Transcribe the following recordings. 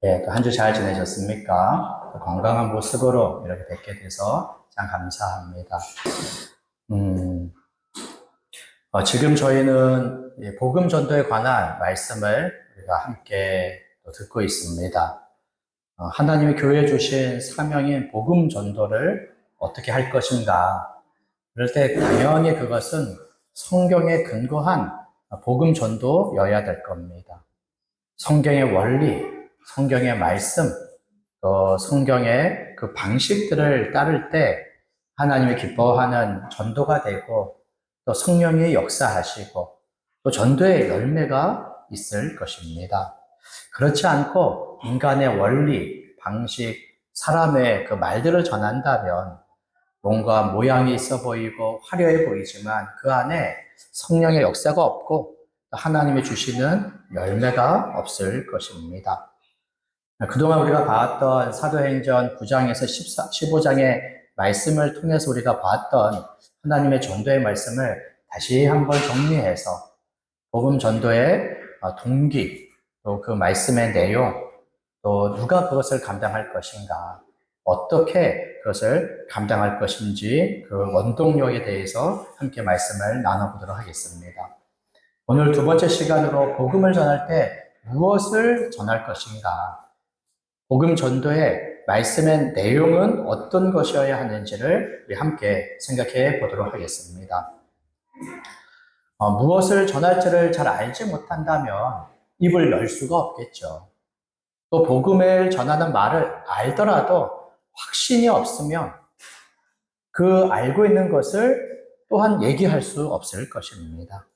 예, 또 한 주 잘 지내셨습니까? 건강한 모습으로 이렇게 뵙게 돼서 참 감사합니다. 음, 지금 저희는 이 복음 전도에 관한 말씀을 우리가 함께 또 듣고 있습니다. 하나님이 교회에 주신 사명인 복음 전도를 어떻게 할 것인가? 그럴 때 당연히 그것은 성경에 근거한 복음 전도여야 될 겁니다. 성경의 원리, 성경의 말씀, 또 성경의 그 방식들을 따를 때 하나님이 기뻐하는 전도가 되고 또 성령이 역사하시고 또 전도의 열매가 있을 것입니다. 그렇지 않고 인간의 원리, 방식, 사람의 그 말들을 전한다면 뭔가 모양이 있어 보이고 화려해 보이지만 그 안에 성령의 역사가 없고 하나님이 주시는 열매가 없을 것입니다. 그동안 우리가 봤던 사도행전 9장에서 15장의 말씀을 통해서 우리가 봤던 하나님의 전도의 말씀을 다시 한번 정리해서 복음 전도의 동기, 또 그 말씀의 내용, 또 누가 그것을 감당할 것인가, 어떻게 그것을 감당할 것인지 그 원동력에 대해서 함께 말씀을 나눠보도록 하겠습니다. 오늘 두 번째 시간으로 복음을 전할 때 무엇을 전할 것인가, 복음 전도의 말씀의 내용은 어떤 것이어야 하는지를 우리 함께 생각해 보도록 하겠습니다. 무엇을 전할지를 잘 알지 못한다면 입을 열 수가 없겠죠. 또 복음을 전하는 말을 알더라도 확신이 없으면 그 알고 있는 것을 또한 얘기할 수 없을 것입니다.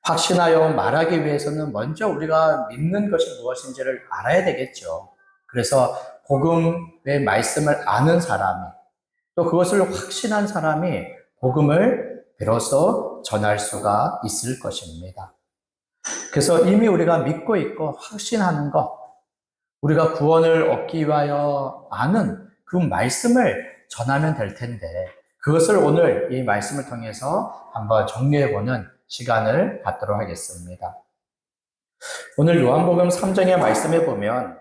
확신하여 말하기 위해서는 먼저 우리가 믿는 것이 무엇인지를 알아야 되겠죠. 그래서 복음의 말씀을 아는 사람이 또 그것을 확신한 사람이 복음을 비로소 전할 수가 있을 것입니다. 그래서 이미 우리가 믿고 있고 확신하는 것, 우리가 구원을 얻기 위하여 아는 그 말씀을 전하면 될 텐데 그것을 오늘 이 말씀을 통해서 한번 정리해보는 시간을 갖도록 하겠습니다. 오늘 요한복음 3장의 말씀에 보면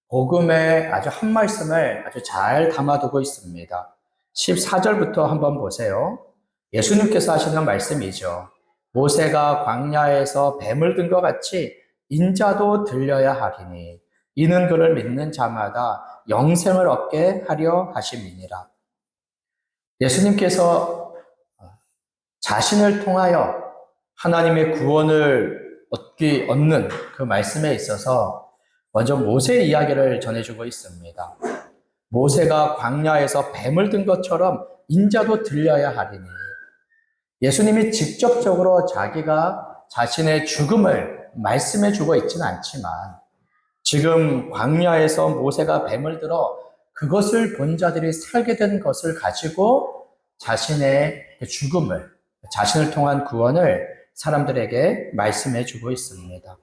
복음의 아주 한 말씀을 아주 잘 담아두고 있습니다. 14절부터 한번 보세요. 예수님께서 하시는 말씀이죠. 모세가 광야에서 뱀을 든 것 같이 인자도 들려야 하리니 이는 그를 믿는 자마다 영생을 얻게 하려 하심이니라. 예수님께서 자신을 통하여 하나님의 구원을 얻는 그 말씀에 있어서 먼저 모세의 이야기를 전해주고 있습니다. 모세가 광야에서 뱀을 든 것처럼 인자도 들려야 하리니 예수님이 직접적으로 자기가 자신의 죽음을 말씀해 주고 있지는 않지만 지금 광야에서 모세가 뱀을 들어 그것을 본 자들이 살게 된 것을 가지고 자신의 죽음을, 자신을 통한 구원을 사람들에게 말씀해 주고 있습니다.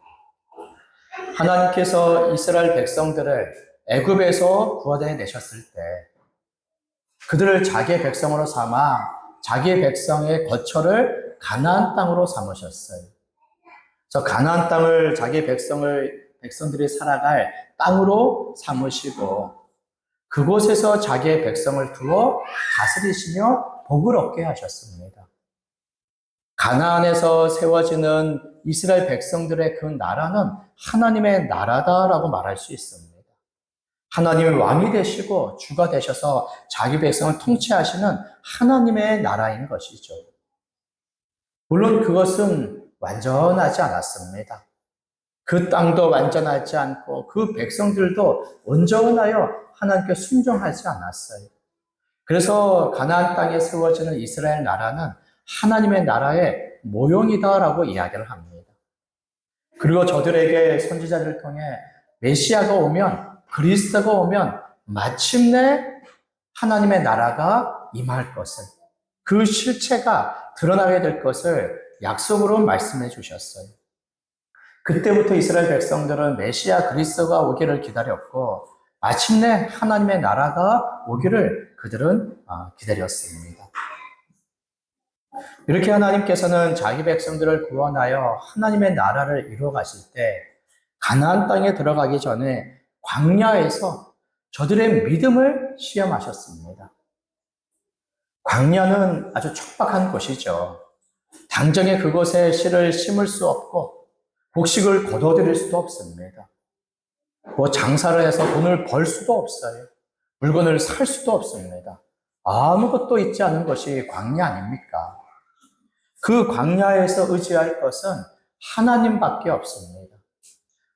하나님께서 이스라엘 백성들을 애굽에서 구원해 내셨을 때 그들을 자기의 백성으로 삼아 자기의 백성의 거처를 가나안 땅으로 삼으셨어요. 그래서 가나안 땅을 자기의 백성들이 살아갈 땅으로 삼으시고 그곳에서 자기의 백성을 두어 다스리시며 복을 얻게 하셨습니다. 가나안에서 세워지는 이스라엘 백성들의 그 나라는 하나님의 나라다라고 말할 수 있습니다. 하나님의 왕이 되시고 주가 되셔서 자기 백성을 통치하시는 하나님의 나라인 것이죠. 물론 그것은 완전하지 않았습니다. 그 땅도 완전하지 않고 그 백성들도 온전하여 하나님께 순종하지 않았어요. 그래서 가나안 땅에 세워지는 이스라엘 나라는 하나님의 나라의 모형이다라고 이야기를 합니다. 그리고 저들에게 선지자를 통해 메시아가 오면, 그리스도가 오면 마침내 하나님의 나라가 임할 것을, 그 실체가 드러나게 될 것을 약속으로 말씀해 주셨어요. 그때부터 이스라엘 백성들은 메시아 그리스도가 오기를 기다렸고 마침내 하나님의 나라가 오기를 그들은 기다렸습니다. 이렇게 하나님께서는 자기 백성들을 구원하여 하나님의 나라를 이루어 가실 때 가나안 땅에 들어가기 전에 광야에서 저들의 믿음을 시험하셨습니다. 광야는 아주 척박한 곳이죠. 당장에 그곳에 씨를 심을 수 없고 곡식을 거둬들일 수도 없습니다. 장사를 해서 돈을 벌 수도 없어요. 물건을 살 수도 없습니다. 아무것도 있지 않은 것이 광야 아닙니까? 그 광야에서 의지할 것은 하나님밖에 없습니다.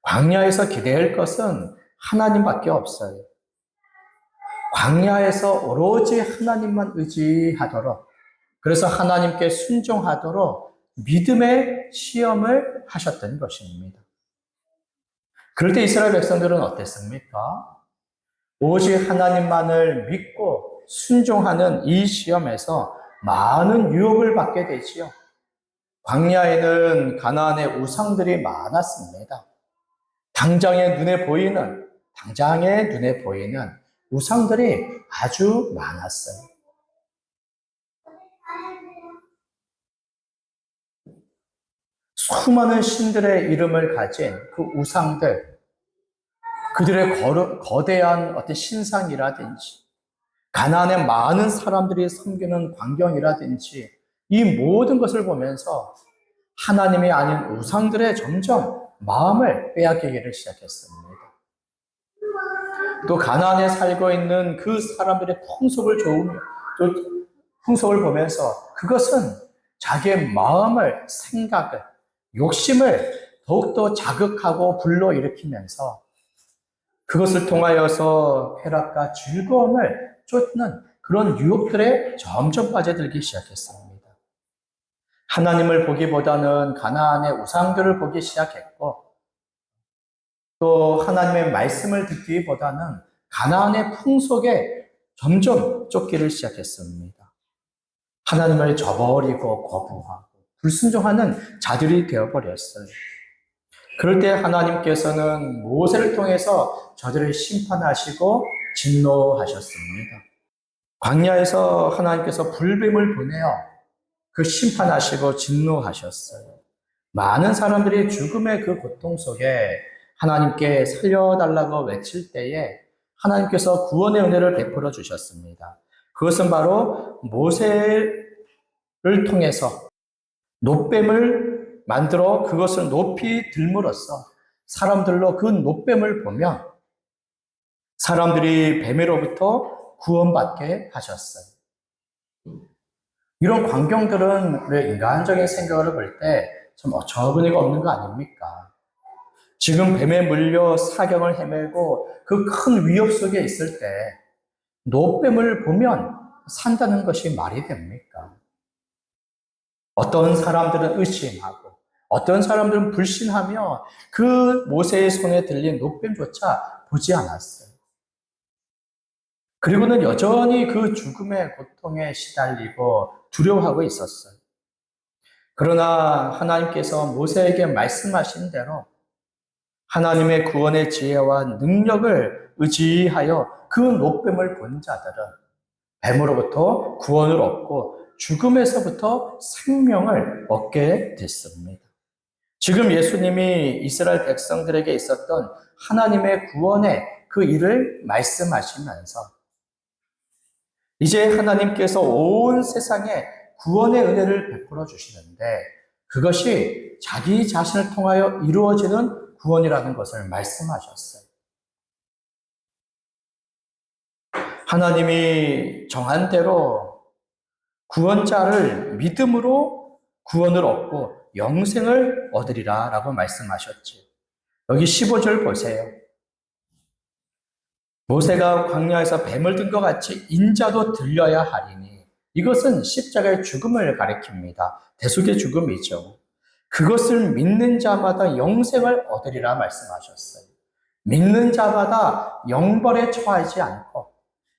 광야에서 기대할 것은 하나님밖에 없어요. 광야에서 오로지 하나님만 의지하도록, 그래서 하나님께 순종하도록 믿음의 시험을 하셨던 것입니다. 그럴 때 이스라엘 백성들은 어땠습니까? 오직 하나님만을 믿고 순종하는 이 시험에서 많은 유혹을 받게 되지요. 광야에는 가나안의 우상들이 많았습니다. 당장의 눈에 보이는 우상들이 아주 많았어요. 수많은 신들의 이름을 가진 그 우상들, 그들의 거대한 어떤 신상이라든지, 가나안의 많은 사람들이 섬기는 광경이라든지, 이 모든 것을 보면서 하나님이 아닌 우상들의 점점 마음을 빼앗기기를 시작했습니다. 또 가나안에 살고 있는 그 사람들의 풍속을 보면서 그것은 자기의 마음을, 생각을, 욕심을 더욱더 자극하고 불러일으키면서 그것을 통하여서 쾌락과 즐거움을 쫓는 그런 유혹들에 점점 빠져들기 시작했습니다. 하나님을 보기보다는 가나안의 우상들을 보기 시작했고, 또 하나님의 말씀을 듣기보다는 가나안의 풍속에 점점 쫓기를 시작했습니다. 하나님을 저버리고 거부하고 불순종하는 자들이 되어버렸어요. 그럴 때 하나님께서는 모세를 통해서 저들을 심판하시고 진노하셨습니다. 광야에서 하나님께서 불뱀을 보내어 그 심판하시고 진노하셨어요. 많은 사람들이 죽음의 그 고통 속에 하나님께 살려달라고 외칠 때에 하나님께서 구원의 은혜를 베풀어 주셨습니다. 그것은 바로 모세를 통해서 놋뱀을 만들어 그것을 높이 들므로써 사람들로 그 놋뱀을 보면 사람들이 뱀으로부터 구원받게 하셨어요. 이런 광경들은 우리 인간적인 생각을 볼 때 좀 어처구니가 없는 거 아닙니까? 지금 뱀에 물려 사경을 헤매고 그 큰 위협 속에 있을 때 놋뱀을 보면 산다는 것이 말이 됩니까? 어떤 사람들은 의심하고 어떤 사람들은 불신하며 그 모세의 손에 들린 놋뱀조차 보지 않았어요. 그리고는 여전히 그 죽음의 고통에 시달리고 두려워하고 있었어요. 그러나 하나님께서 모세에게 말씀하신 대로 하나님의 구원의 지혜와 능력을 의지하여 그 놋뱀을 본 자들은 뱀으로부터 구원을 얻고 죽음에서부터 생명을 얻게 됐습니다. 지금 예수님이 이스라엘 백성들에게 있었던 하나님의 구원의 그 일을 말씀하시면서 이제 하나님께서 온 세상에 구원의 은혜를 베풀어 주시는데 그것이 자기 자신을 통하여 이루어지는 구원이라는 것을 말씀하셨어요. 하나님이 정한 대로 구원자를 믿음으로 구원을 얻고 영생을 얻으리라 라고 말씀하셨지. 여기 15절 보세요. 모세가 광야에서 뱀을 든 것 같이 인자도 들려야 하리니 이것은 십자가의 죽음을 가리킵니다. 대속의 죽음이죠. 그것을 믿는 자마다 영생을 얻으리라 말씀하셨어요. 믿는 자마다 영벌에 처하지 않고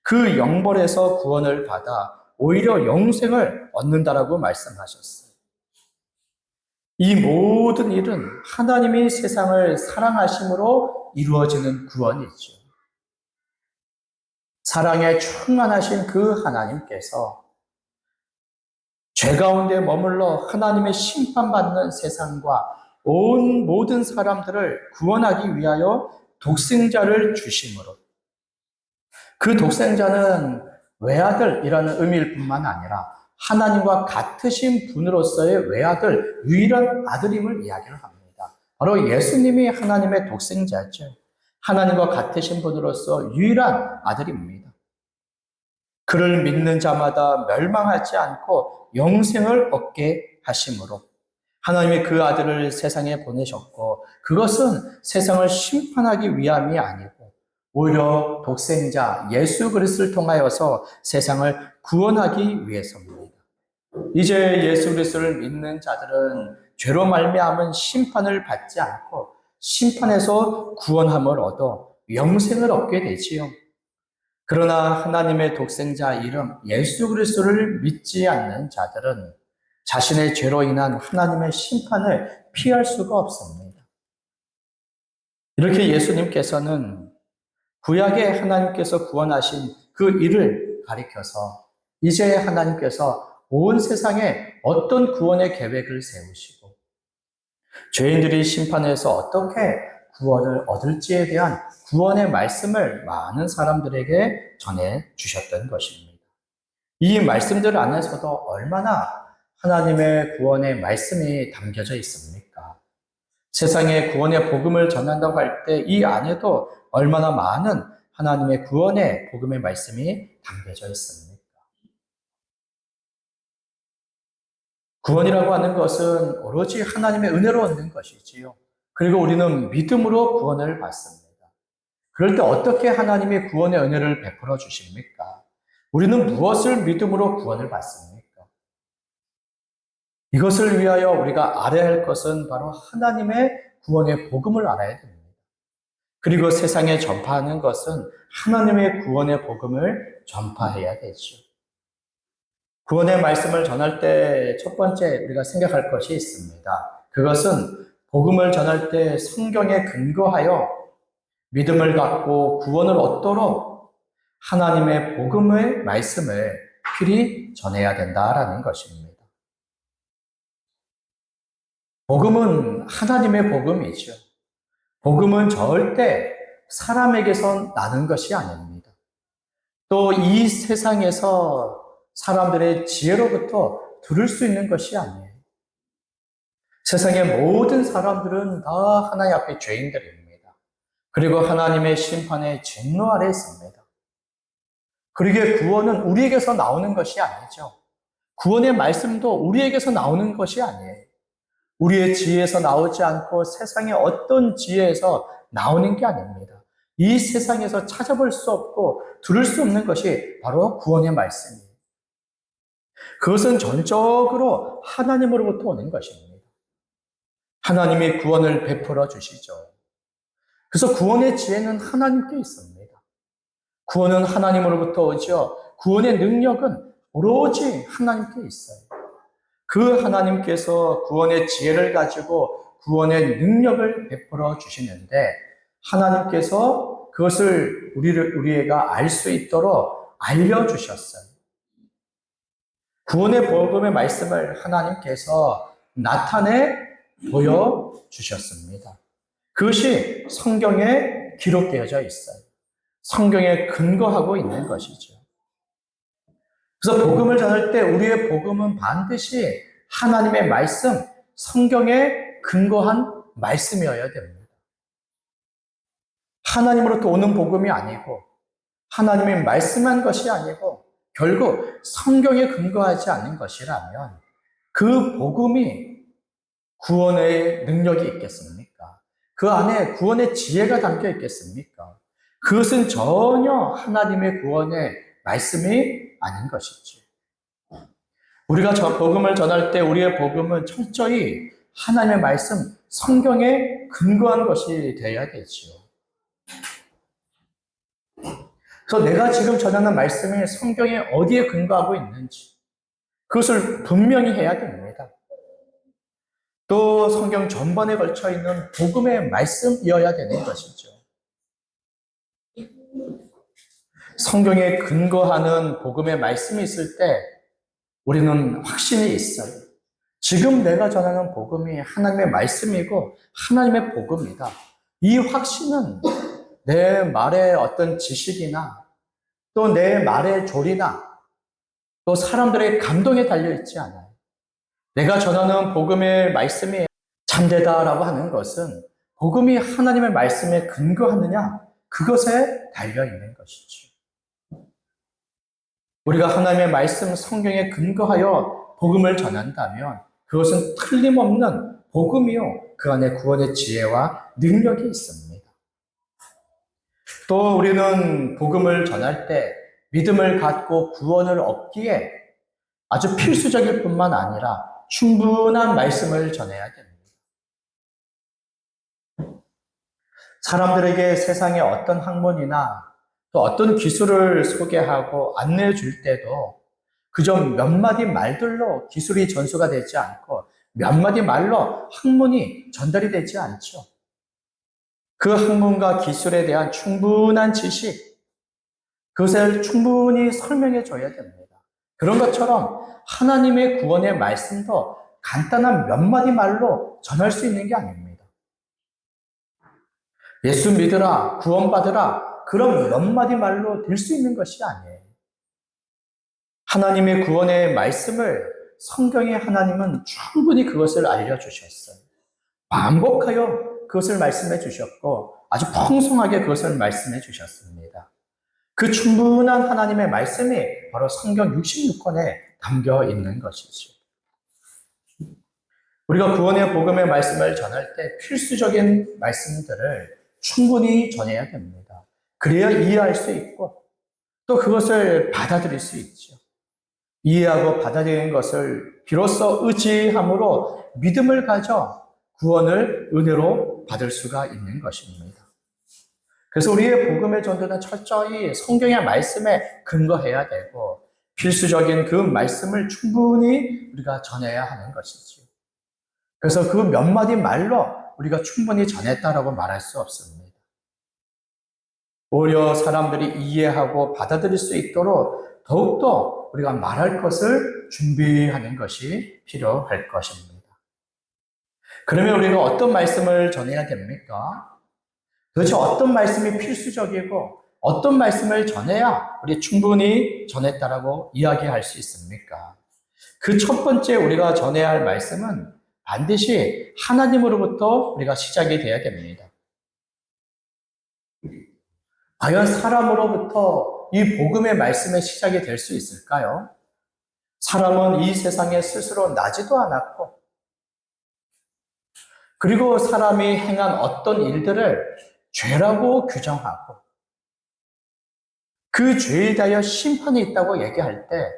그 영벌에서 구원을 받아 오히려 영생을 얻는다라고 말씀하셨어요. 이 모든 일은 하나님이 세상을 사랑하심으로 이루어지는 구원이죠. 사랑에 충만하신 그 하나님께서 죄 가운데 머물러 하나님의 심판받는 세상과 온 모든 사람들을 구원하기 위하여 독생자를 주심으로, 그 독생자는 외아들이라는 의미일 뿐만 아니라 하나님과 같으신 분으로서의 외아들, 유일한 아들임을 이야기를 합니다. 바로 예수님이 하나님의 독생자죠. 하나님과 같으신 분으로서 유일한 아들입니다. 그를 믿는 자마다 멸망하지 않고 영생을 얻게 하심으로 하나님이 그 아들을 세상에 보내셨고, 그것은 세상을 심판하기 위함이 아니고 오히려 독생자 예수 그리스도를 통하여서 세상을 구원하기 위해서입니다. 이제 예수 그리스도를 믿는 자들은 죄로 말미암은 심판을 받지 않고 심판에서 구원함을 얻어 영생을 얻게 되지요. 그러나 하나님의 독생자 이름 예수 그리스도를 믿지 않는 자들은 자신의 죄로 인한 하나님의 심판을 피할 수가 없습니다. 이렇게 예수님께서는 구약에 하나님께서 구원하신 그 일을 가리켜서 이제 하나님께서 온 세상에 어떤 구원의 계획을 세우시고 죄인들이 심판에서 어떻게 구원을 얻을지에 대한 구원의 말씀을 많은 사람들에게 전해 주셨던 것입니다. 이 말씀들 안에서도 얼마나 하나님의 구원의 말씀이 담겨져 있습니까? 세상에 구원의 복음을 전한다고 할 때 이 안에도 얼마나 많은 하나님의 구원의 복음의 말씀이 담겨져 있습니까? 구원이라고 하는 것은 오로지 하나님의 은혜로 얻는 것이지요. 그리고 우리는 믿음으로 구원을 받습니다. 그럴 때 어떻게 하나님이 구원의 은혜를 베풀어 주십니까? 우리는 무엇을 믿음으로 구원을 받습니까? 이것을 위하여 우리가 알아야 할 것은 바로 하나님의 구원의 복음을 알아야 됩니다. 그리고 세상에 전파하는 것은 하나님의 구원의 복음을 전파해야 되죠. 구원의 말씀을 전할 때 첫 번째 우리가 생각할 것이 있습니다. 그것은 복음을 전할 때 성경에 근거하여 믿음을 갖고 구원을 얻도록 하나님의 복음의 말씀을 필히 전해야 된다라는 것입니다. 복음은 하나님의 복음이죠. 복음은 절대 사람에게서 나는 것이 아닙니다. 또 이 세상에서 사람들의 지혜로부터 들을 수 있는 것이 아니에요. 세상의 모든 사람들은 다 하나님 앞에 죄인들입니다. 그리고 하나님의 심판의 진노 아래 있습니다. 그러기에 구원은 우리에게서 나오는 것이 아니죠. 구원의 말씀도 우리에게서 나오는 것이 아니에요. 우리의 지혜에서 나오지 않고 세상의 어떤 지혜에서 나오는 게 아닙니다. 이 세상에서 찾아볼 수 없고 들을 수 없는 것이 바로 구원의 말씀이에요. 그것은 전적으로 하나님으로부터 오는 것입니다. 하나님이 구원을 베풀어 주시죠. 그래서 구원의 지혜는 하나님께 있습니다. 구원은 하나님으로부터 오죠. 구원의 능력은 오로지 하나님께 있어요. 그 하나님께서 구원의 지혜를 가지고 구원의 능력을 베풀어 주시는데 하나님께서 그것을 우리가 알 수 있도록 알려주셨어요. 구원의 복음의 말씀을 하나님께서 나타내 보여주셨습니다. 그것이 성경에 기록되어져 있어요. 성경에 근거하고 있는 것이죠. 그래서 복음을 전할 때 우리의 복음은 반드시 하나님의 말씀, 성경에 근거한 말씀이어야 됩니다. 하나님으로부터 오는 복음이 아니고 하나님의 말씀한 것이 아니고 결국 성경에 근거하지 않는 것이라면 그 복음이 구원의 능력이 있겠습니까? 그 안에 구원의 지혜가 담겨 있겠습니까? 그것은 전혀 하나님의 구원의 말씀이 아닌 것이지. 우리가 저 복음을 전할 때 우리의 복음은 철저히 하나님의 말씀, 성경에 근거한 것이 되어야 되지요. 그래서 내가 지금 전하는 말씀이 성경에 어디에 근거하고 있는지 그것을 분명히 해야 됩니다. 또 성경 전반에 걸쳐 있는 복음의 말씀이어야 되는 것이죠. 성경에 근거하는 복음의 말씀이 있을 때 우리는 확신이 있어요. 지금 내가 전하는 복음이 하나님의 말씀이고 하나님의 복음이다. 이 확신은 내 말의 어떤 지식이나 또 내 말의 조리나 또 사람들의 감동에 달려있지 않아요. 내가 전하는 복음의 말씀이 참되다라고 하는 것은 복음이 하나님의 말씀에 근거하느냐, 그것에 달려있는 것이죠. 우리가 하나님의 말씀 성경에 근거하여 복음을 전한다면 그것은 틀림없는 복음이요, 그 안에 구원의 지혜와 능력이 있습니다. 또 우리는 복음을 전할 때 믿음을 갖고 구원을 얻기에 아주 필수적일 뿐만 아니라 충분한 말씀을 전해야 됩니다. 사람들에게 세상의 어떤 학문이나 또 어떤 기술을 소개하고 안내해 줄 때도 그저 몇 마디 말들로 기술이 전수가 되지 않고 몇 마디 말로 학문이 전달이 되지 않죠. 그 학문과 기술에 대한 충분한 지식, 그것을 충분히 설명해 줘야 됩니다. 그런 것처럼 하나님의 구원의 말씀도 간단한 몇 마디 말로 전할 수 있는 게 아닙니다. 예수 믿으라, 구원받으라, 그런 몇 마디 말로 될 수 있는 것이 아니에요. 하나님의 구원의 말씀을 성경의 하나님은 충분히 그것을 알려주셨어요. 반복하여 그것을 말씀해 주셨고 아주 풍성하게 그것을 말씀해 주셨습니다. 그 충분한 하나님의 말씀이 바로 성경 66권에 담겨 있는 것이죠. 우리가 구원의 복음의 말씀을 전할 때 필수적인 말씀들을 충분히 전해야 됩니다. 그래야 이해할 수 있고 또 그것을 받아들일 수 있죠. 이해하고 받아들이는 것을 비로소 의지함으로 믿음을 가져 구원을 은혜로 받을 수가 있는 것입니다. 그래서 우리의 복음의 전도는 철저히 성경의 말씀에 근거해야 되고 필수적인 그 말씀을 충분히 우리가 전해야 하는 것이죠. 그래서 그 몇 마디 말로 우리가 충분히 전했다라고 말할 수 없습니다. 오히려 사람들이 이해하고 받아들일 수 있도록 더욱더 우리가 말할 것을 준비하는 것이 필요할 것입니다. 그러면 우리가 어떤 말씀을 전해야 됩니까? 도대체 어떤 말씀이 필수적이고 어떤 말씀을 전해야 우리 충분히 전했다라고 이야기할 수 있습니까? 그 첫 번째 우리가 전해야 할 말씀은 반드시 하나님으로부터 우리가 시작이 돼야 됩니다. 과연 사람으로부터 이 복음의 말씀의 시작이 될 수 있을까요? 사람은 이 세상에 스스로 나지도 않았고 그리고 사람이 행한 어떤 일들을 죄라고 규정하고 그 죄에 대하여 심판이 있다고 얘기할 때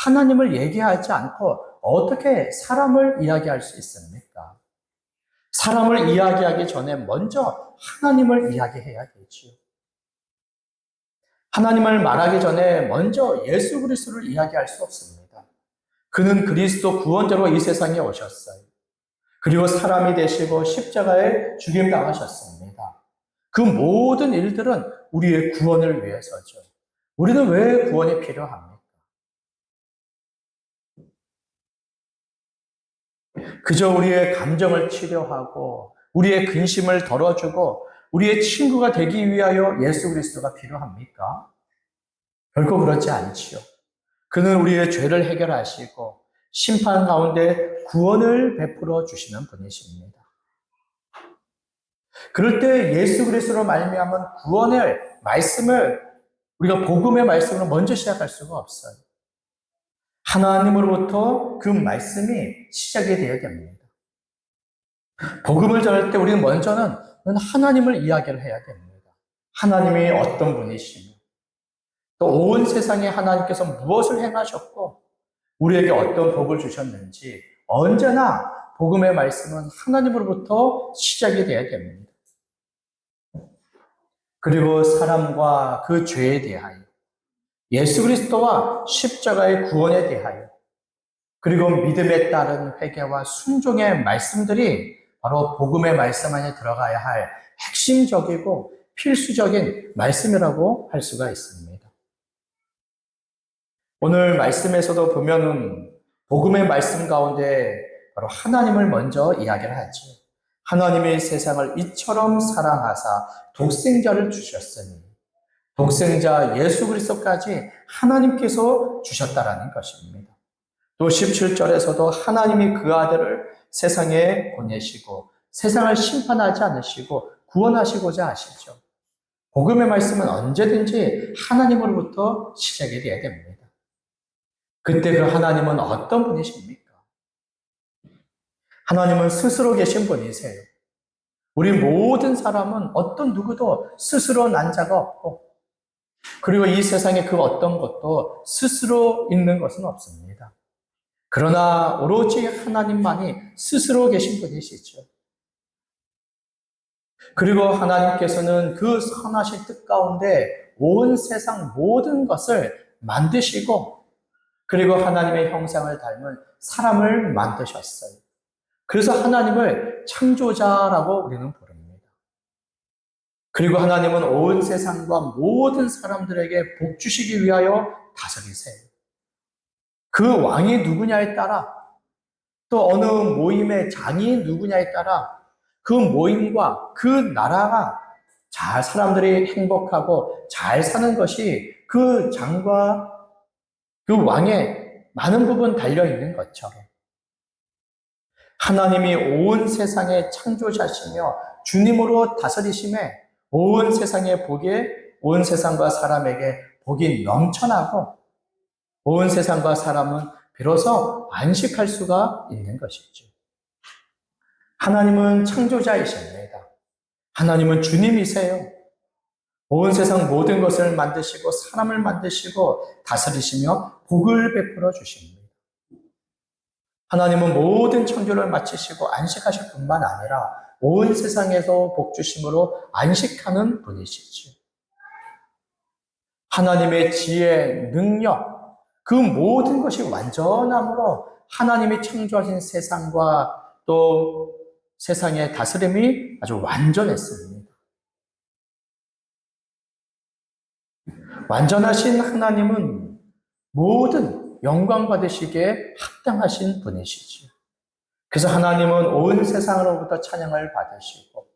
하나님을 얘기하지 않고 어떻게 사람을 이야기할 수 있습니까? 사람을 이야기하기 전에 먼저 하나님을 이야기해야 되지요. 하나님을 말하기 전에 먼저 예수 그리스도를 이야기할 수 없습니다. 그는 그리스도 구원자로 이 세상에 오셨어요. 그리고 사람이 되시고 십자가에 죽임당하셨습니다. 그 모든 일들은 우리의 구원을 위해서죠. 우리는 왜 구원이 필요합니까? 그저 우리의 감정을 치료하고 우리의 근심을 덜어주고 우리의 친구가 되기 위하여 예수 그리스도가 필요합니까? 결코 그렇지 않지요. 그는 우리의 죄를 해결하시고 심판 가운데 구원을 베풀어 주시는 분이십니다. 그럴 때 예수 그리스도로 말미암은 구원의 말씀을 우리가 복음의 말씀으로 먼저 시작할 수가 없어요. 하나님으로부터 그 말씀이 시작이 되어야 됩니다. 복음을 전할 때 우리는 먼저는 하나님을 이야기를 해야 됩니다. 하나님이 어떤 분이시며 또 온 세상에 하나님께서 무엇을 행하셨고 우리에게 어떤 복을 주셨는지 언제나 복음의 말씀은 하나님으로부터 시작이 되어야 됩니다. 그리고 사람과 그 죄에 대하여 예수 그리스도와 십자가의 구원에 대하여 그리고 믿음에 따른 회개와 순종의 말씀들이 바로 복음의 말씀 안에 들어가야 할 핵심적이고 필수적인 말씀이라고 할 수가 있습니다. 오늘 말씀에서도 보면은 복음의 말씀 가운데 바로 하나님을 먼저 이야기를 하죠. 하나님의 세상을 이처럼 사랑하사 독생자를 주셨으니 독생자 예수 그리스도까지 하나님께서 주셨다라는 것입니다. 또 17절에서도 하나님이 그 아들을 세상에 보내시고 세상을 심판하지 않으시고 구원하시고자 하시죠. 복음의 말씀은 언제든지 하나님으로부터 시작이 되어야 됩니다. 그때 그 하나님은 어떤 분이십니까? 하나님은 스스로 계신 분이세요. 우리 모든 사람은 어떤 누구도 스스로 난 자가 없고 그리고 이 세상에 그 어떤 것도 스스로 있는 것은 없습니다. 그러나 오로지 하나님만이 스스로 계신 분이시죠. 그리고 하나님께서는 그 선하신 뜻 가운데 온 세상 모든 것을 만드시고 그리고 하나님의 형상을 닮은 사람을 만드셨어요. 그래서 하나님을 창조자라고 우리는 부릅니다. 그리고 하나님은 온 세상과 모든 사람들에게 복 주시기 위하여 다스리세요. 그 왕이 누구냐에 따라 또 어느 모임의 장이 누구냐에 따라 그 모임과 그 나라가 잘 사람들이 행복하고 잘 사는 것이 그 장과 그 왕의 많은 부분 달려있는 것처럼 하나님이 온 세상의 창조자시며 주님으로 다스리심에 온 세상의 복에 온 세상과 사람에게 복이 넘쳐나고 온 세상과 사람은 비로소 안식할 수가 있는 것이죠. 하나님은 창조자이십니다. 하나님은 주님이세요. 온 세상 모든 것을 만드시고 사람을 만드시고 다스리시며 복을 베풀어 주십니다. 하나님은 모든 창조를 마치시고 안식하실 뿐만 아니라 온 세상에서 복 주심으로 안식하는 분이시죠. 하나님의 지혜, 능력, 그 모든 것이 완전함으로 하나님이 창조하신 세상과 또 세상의 다스림이 아주 완전했습니다. 완전하신 하나님은 모든 영광 받으시기에 합당하신 분이시죠. 그래서 하나님은 온 세상으로부터 찬양을 받으시고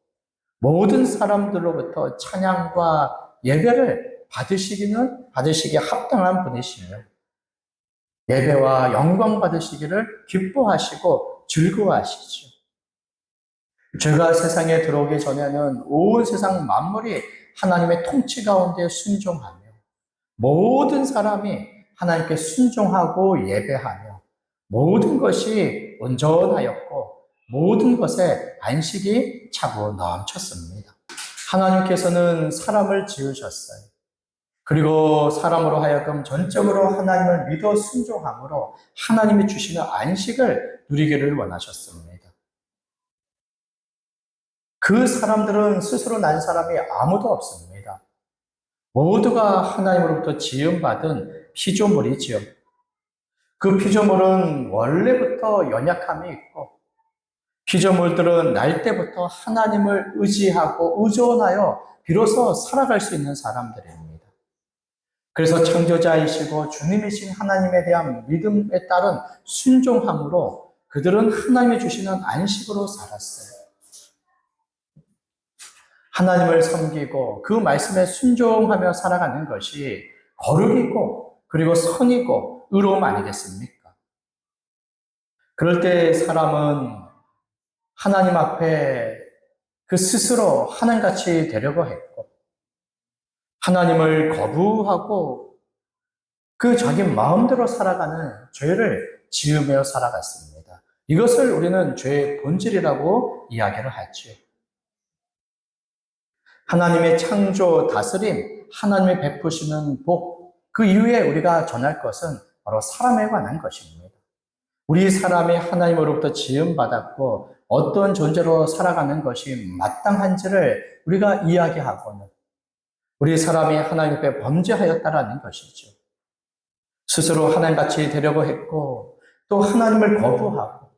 모든 사람들로부터 찬양과 예배를 받으시기에 합당한 분이시며 예배와 영광 받으시기를 기뻐하시고 즐거워하시죠. 죄가 세상에 들어오기 전에는 온 세상 만물이 하나님의 통치 가운데 순종하며 모든 사람이 하나님께 순종하고 예배하며 모든 것이 온전하였고 모든 것에 안식이 차고 넘쳤습니다. 하나님께서는 사람을 지으셨어요. 그리고 사람으로 하여금 전적으로 하나님을 믿어 순종함으로 하나님이 주시는 안식을 누리기를 원하셨습니다. 그 사람들은 스스로 난 사람이 아무도 없습니다. 모두가 하나님으로부터 지음받은 피조물이지요. 그 피조물은 원래부터 연약함이 있고 피조물들은 날 때부터 하나님을 의지하고 의존하여 비로소 살아갈 수 있는 사람들입니다. 그래서 창조자이시고 주님이신 하나님에 대한 믿음에 따른 순종함으로 그들은 하나님이 주시는 안식으로 살았어요. 하나님을 섬기고 그 말씀에 순종하며 살아가는 것이 거룩이고 그리고 선이고 의로움 아니겠습니까? 그럴 때 사람은 하나님 앞에 그 스스로 하나님같이 되려고 했고 하나님을 거부하고 그 자기 마음대로 살아가는 죄를 지으며 살아갔습니다. 이것을 우리는 죄의 본질이라고 이야기를 하죠. 하나님의 창조, 다스림, 하나님의 베푸시는 복, 그 이후에 우리가 전할 것은 바로 사람에 관한 것입니다. 우리 사람이 하나님으로부터 지음받았고 어떤 존재로 살아가는 것이 마땅한지를 우리가 이야기하고는 우리 사람이 하나님 앞에 범죄하였다라는 것이죠. 스스로 하나님같이 되려고 했고 또 하나님을 거부하고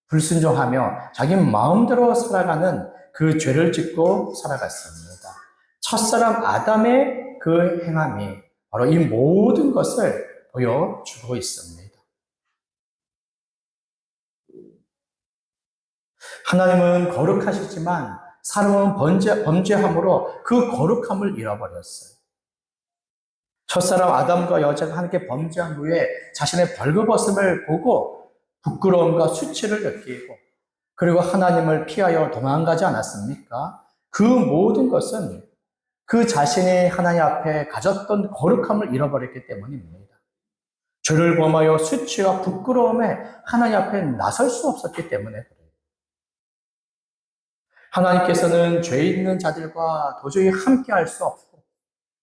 불순종하며 자기 마음대로 살아가는 그 죄를 짓고 살아갔습니다. 첫사람 아담의 그 행함이 바로 이 모든 것을 보여주고 있습니다. 하나님은 거룩하시지만 사람은 범죄함으로 그 거룩함을 잃어버렸어요. 첫사람 아담과 여자가 함께 범죄한 후에 자신의 벌거벗음을 보고 부끄러움과 수치를 느끼고 그리고 하나님을 피하여 도망가지 않았습니까? 그 모든 것은 그 자신이 하나님 앞에 가졌던 거룩함을 잃어버렸기 때문입니다. 죄를 범하여 수치와 부끄러움에 하나님 앞에 나설 수 없었기 때문에 그래요. 하나님께서는 죄 있는 자들과 도저히 함께할 수 없고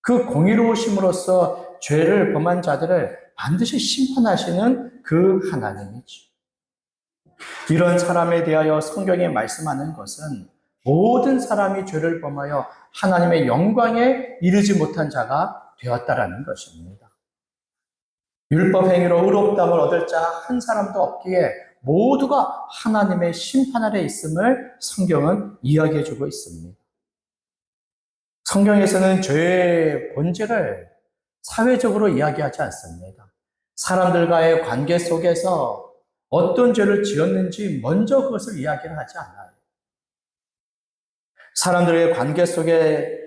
그 공의로우심으로써 죄를 범한 자들을 반드시 심판하시는 그 하나님이죠. 이런 사람에 대하여 성경이 말씀하는 것은 모든 사람이 죄를 범하여 하나님의 영광에 이르지 못한 자가 되었다라는 것입니다. 율법 행위로 의롭다함을 얻을 자 한 사람도 없기에 모두가 하나님의 심판 아래 있음을 성경은 이야기해 주고 있습니다. 성경에서는 죄의 본질을 사회적으로 이야기하지 않습니다. 사람들과의 관계 속에서 어떤 죄를 지었는지 먼저 그것을 이야기를 하지 않아요. 사람들의 관계 속에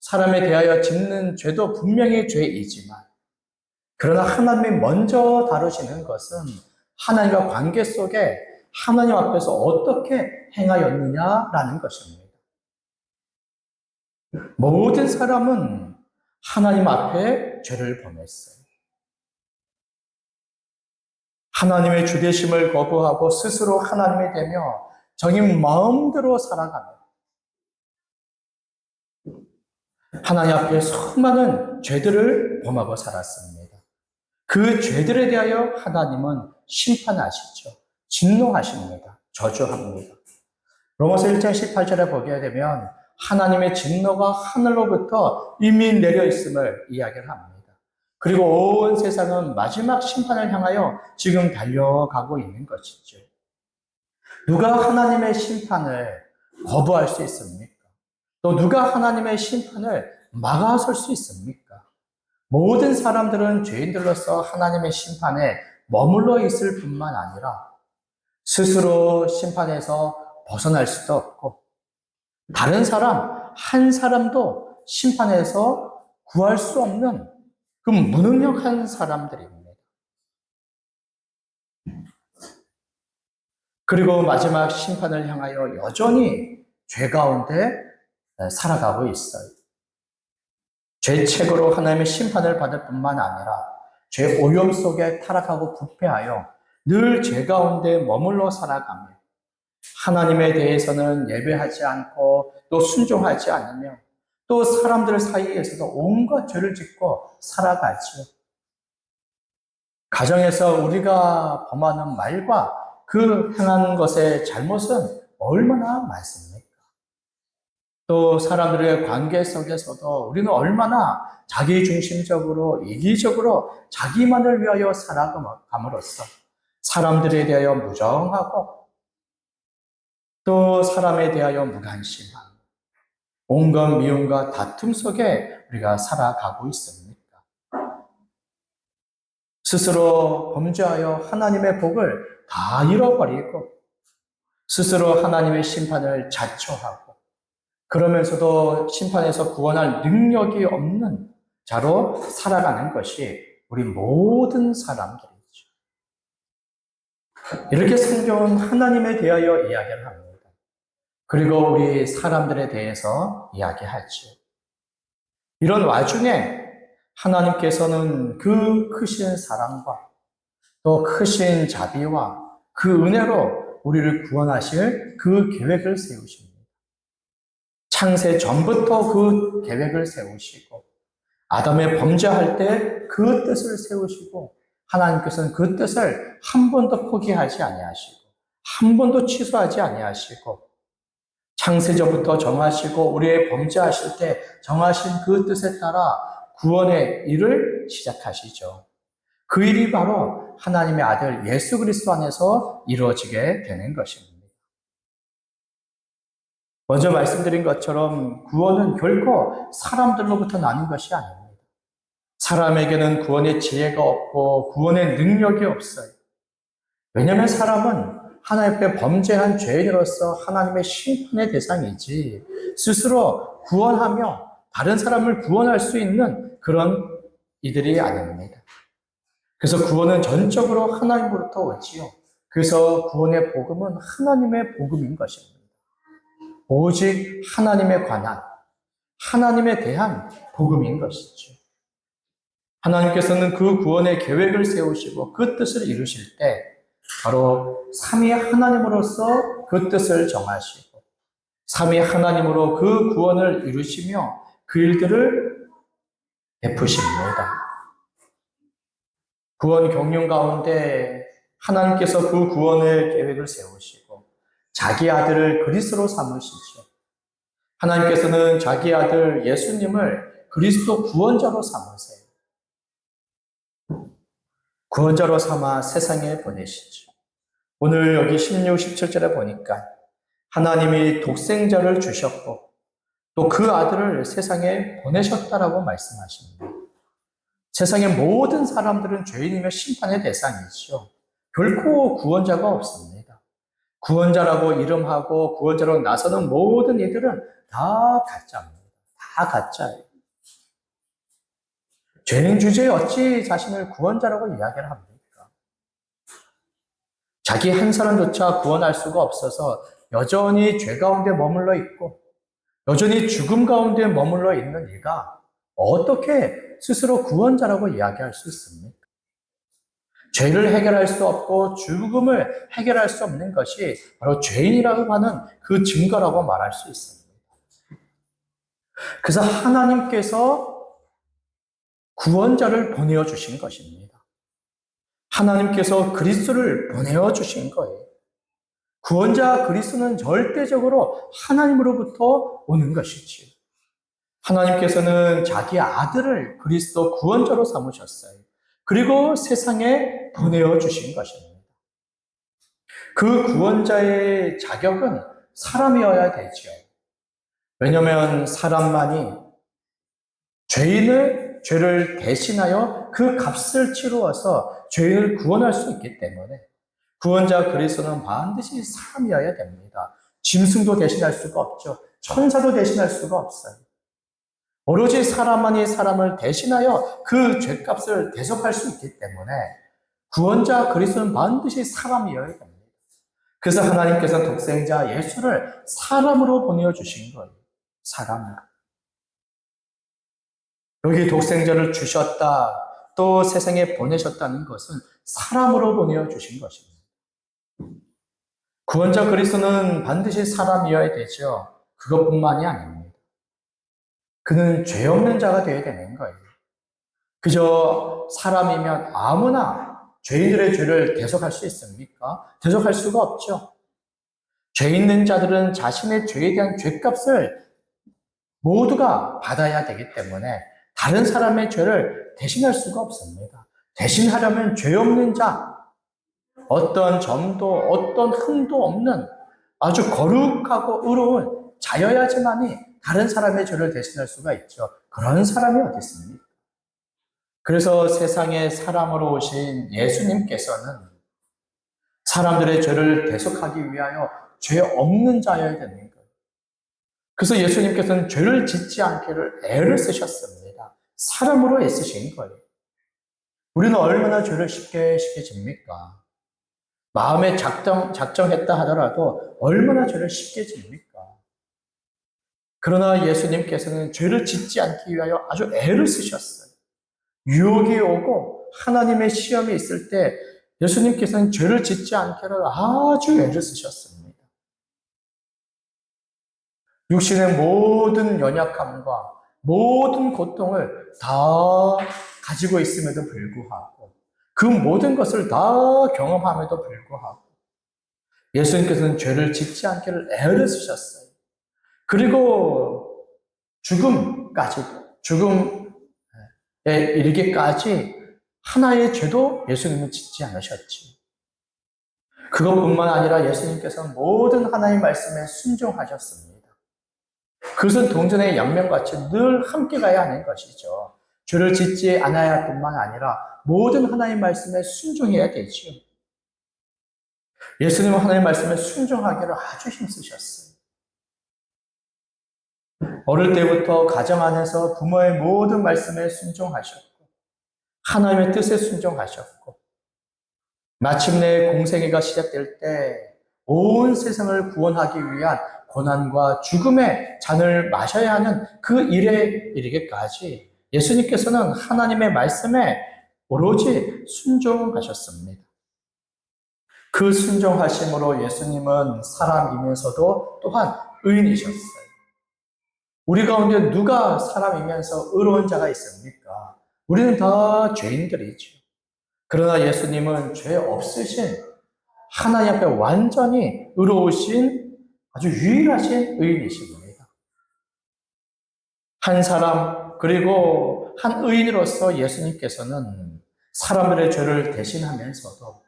사람에 대하여 짓는 죄도 분명히 죄이지만 그러나 하나님이 먼저 다루시는 것은 하나님과 관계 속에 하나님 앞에서 어떻게 행하였느냐라는 것입니다. 모든 사람은 하나님 앞에 죄를 범했어요. 하나님의 주되심을 거부하고 스스로 하나님이 되며 자기 마음대로 살아가며 하나님 앞에 수많은 죄들을 범하고 살았습니다. 그 죄들에 대하여 하나님은 심판하시죠. 진노하십니다. 저주합니다. 로마서 1장 18절에 보게 되면 하나님의 진노가 하늘로부터 이미 내려 있음을 이야기를 합니다. 그리고 온 세상은 마지막 심판을 향하여 지금 달려가고 있는 것이죠. 누가 하나님의 심판을 거부할 수 있습니까? 또 누가 하나님의 심판을 막아설 수 있습니까? 모든 사람들은 죄인들로서 하나님의 심판에 머물러 있을 뿐만 아니라 스스로 심판에서 벗어날 수도 없고 다른 사람 한 사람도 심판에서 구할 수 없는 그 무능력한 사람들입니다. 그리고 마지막 심판을 향하여 여전히 죄 가운데 살아가고 있어요. 죄책으로 하나님의 심판을 받을 뿐만 아니라 죄 오염 속에 타락하고 부패하여 늘 죄 가운데 머물러 살아가며 하나님에 대해서는 예배하지 않고 또 순종하지 않으며 또 사람들 사이에서도 온갖 죄를 짓고 살아가지요. 가정에서 우리가 범하는 말과 그 행한 것의 잘못은 얼마나 많습니까? 또 사람들의 관계 속에서도 우리는 얼마나 자기중심적으로 이기적으로 자기만을 위하여 살아감으로써 사람들에 대하여 무정하고 또 사람에 대하여 무관심한 온갖 미움과 다툼 속에 우리가 살아가고 있습니까? 스스로 범죄하여 하나님의 복을 다 잃어버리고 스스로 하나님의 심판을 자초하고 그러면서도 심판에서 구원할 능력이 없는 자로 살아가는 것이 우리 모든 사람들이죠. 이렇게 성경은 하나님에 대하여 이야기를 합니다. 그리고 우리 사람들에 대해서 이야기하죠. 이런 와중에 하나님께서는 그 크신 사랑과 또 크신 자비와 그 은혜로 우리를 구원하실 그 계획을 세우십니다. 창세 전부터 그 계획을 세우시고 아담의 범죄할 때 그 뜻을 세우시고 하나님께서는 그 뜻을 한 번도 포기하지 아니하시고 한 번도 취소하지 아니하시고 창세전부터 정하시고 우리의 범죄하실 때 정하신 그 뜻에 따라 구원의 일을 시작하시죠. 그 일이 바로 하나님의 아들 예수 그리스도 안에서 이루어지게 되는 것입니다. 먼저 말씀드린 것처럼 구원은 결코 사람들로부터 나는 것이 아닙니다. 사람에게는 구원의 지혜가 없고 구원의 능력이 없어요. 왜냐하면 사람은 하나님 앞에 범죄한 죄인으로서 하나님의 심판의 대상이지 스스로 구원하며 다른 사람을 구원할 수 있는 그런 이들이 아닙니다. 그래서 구원은 전적으로 하나님으로부터 오지요. 그래서 구원의 복음은 하나님의 복음인 것입니다. 오직 하나님에 관한, 하나님에 대한 복음인 것이죠. 하나님께서는 그 구원의 계획을 세우시고 그 뜻을 이루실 때 바로 삼위 하나님으로서 그 뜻을 정하시고 삼위 하나님으로 그 구원을 이루시며 그 일들을 베푸십니다. 구원 경륜 가운데 하나님께서 그 구원의 계획을 세우시고 자기 아들을 그리스도로 삼으시죠. 하나님께서는 자기 아들 예수님을 그리스도 구원자로 삼으세요. 구원자로 삼아 세상에 보내시죠. 오늘 여기 16, 17절에 보니까 하나님이 독생자를 주셨고 또 그 아들을 세상에 보내셨다라고 말씀하십니다. 세상의 모든 사람들은 죄인이며 심판의 대상이죠. 결코 구원자가 없습니다. 구원자라고 이름하고 구원자로 나서는 모든 이들은 다 가짜입니다. 다 가짜예요. 죄인 주제에 어찌 자신을 구원자라고 이야기를 합니까? 자기 한 사람조차 구원할 수가 없어서 여전히 죄 가운데 머물러 있고 여전히 죽음 가운데 머물러 있는 이가 어떻게 스스로 구원자라고 이야기할 수 있습니까? 죄를 해결할 수 없고 죽음을 해결할 수 없는 것이 바로 죄인이라고 하는 그 증거라고 말할 수 있습니다. 그래서 하나님께서 구원자를 보내어 주신 것입니다. 하나님께서 그리스도를 보내어 주신 거예요. 구원자 그리스도는 절대적으로 하나님으로부터 오는 것이지요. 하나님께서는 자기 아들을 그리스도 구원자로 삼으셨어요. 그리고 세상에 보내어 주신 것입니다. 그 구원자의 자격은 사람이어야 되죠. 왜냐하면 사람만이 죄를 대신하여 그 값을 치루어서 죄인을 구원할 수 있기 때문에 구원자 그리스도는 반드시 사람이어야 됩니다. 짐승도 대신할 수가 없죠. 천사도 대신할 수가 없어요. 오로지 사람만이 사람을 대신하여 그 죄값을 대속할 수 있기 때문에 구원자 그리스도는 반드시 사람이어야 됩니다. 그래서 하나님께서 독생자 예수를 사람으로 보내주신 거예요. 사람으로. 여기 독생자를 주셨다, 또 세상에 보내셨다는 것은 사람으로 보내주신 것입니다. 구원자 그리스도는 반드시 사람이어야 되죠. 그것뿐만이 아닙니다. 그는 죄 없는 자가 되어야 되는 거예요. 그저 사람이면 아무나 죄인들의 죄를 대속할 수 있습니까? 대속할 수가 없죠. 죄 있는 자들은 자신의 죄에 대한 죄값을 모두가 받아야 되기 때문에 다른 사람의 죄를 대신할 수가 없습니다. 대신하려면 죄 없는 자, 어떤 점도 어떤 흠도 없는 아주 거룩하고 의로운 자여야지만이 다른 사람의 죄를 대신할 수가 있죠. 그런 사람이 어디 있습니까? 그래서 세상에 사람으로 오신 예수님께서는 사람들의 죄를 대속하기 위하여 죄 없는 자여야 되는 거예요. 그래서 예수님께서는 죄를 짓지 않기를 애를 쓰셨습니다. 사람으로 애쓰신 거예요. 우리는 얼마나 죄를 쉽게 짓습니까? 마음에 작정했다 하더라도 얼마나 죄를 쉽게 짓습니까? 그러나 예수님께서는 죄를 짓지 않기 위하여 아주 애를 쓰셨어요. 유혹이 오고 하나님의 시험이 있을 때 예수님께서는 죄를 짓지 않기를 아주 애를 쓰셨습니다. 육신의 모든 연약함과 모든 고통을 다 가지고 있음에도 불구하고 그 모든 것을 다 경험함에도 불구하고 예수님께서는 죄를 짓지 않기를 애를 쓰셨어요. 그리고 죽음에 이르기까지 하나의 죄도 예수님은 짓지 않으셨지. 그것뿐만 아니라 예수님께서는 모든 하나님의 말씀에 순종하셨습니다. 그것은 동전의 양면같이 늘 함께 가야 하는 것이죠. 죄를 짓지 않아야 할 뿐만 아니라 모든 하나님의 말씀에 순종해야 되지요. 예수님은 하나님의 말씀에 순종하기를 아주 힘쓰셨어요. 어릴 때부터 가정 안에서 부모의 모든 말씀에 순종하셨고, 하나님의 뜻에 순종하셨고, 마침내 공생애가 시작될 때 온 세상을 구원하기 위한 고난과 죽음의 잔을 마셔야 하는 그 일에 이르기까지 예수님께서는 하나님의 말씀에 오로지 순종하셨습니다. 그 순종하심으로 예수님은 사람이면서도 또한 의인이셨어요. 우리 가운데 누가 사람이면서 의로운 자가 있습니까? 우리는 다 죄인들이죠. 그러나 예수님은 죄 없으신 하나님 앞에 완전히 의로우신 아주 유일하신 의인이십니다. 한 사람 그리고 한 의인으로서 예수님께서는 사람들의 죄를 대신하면서도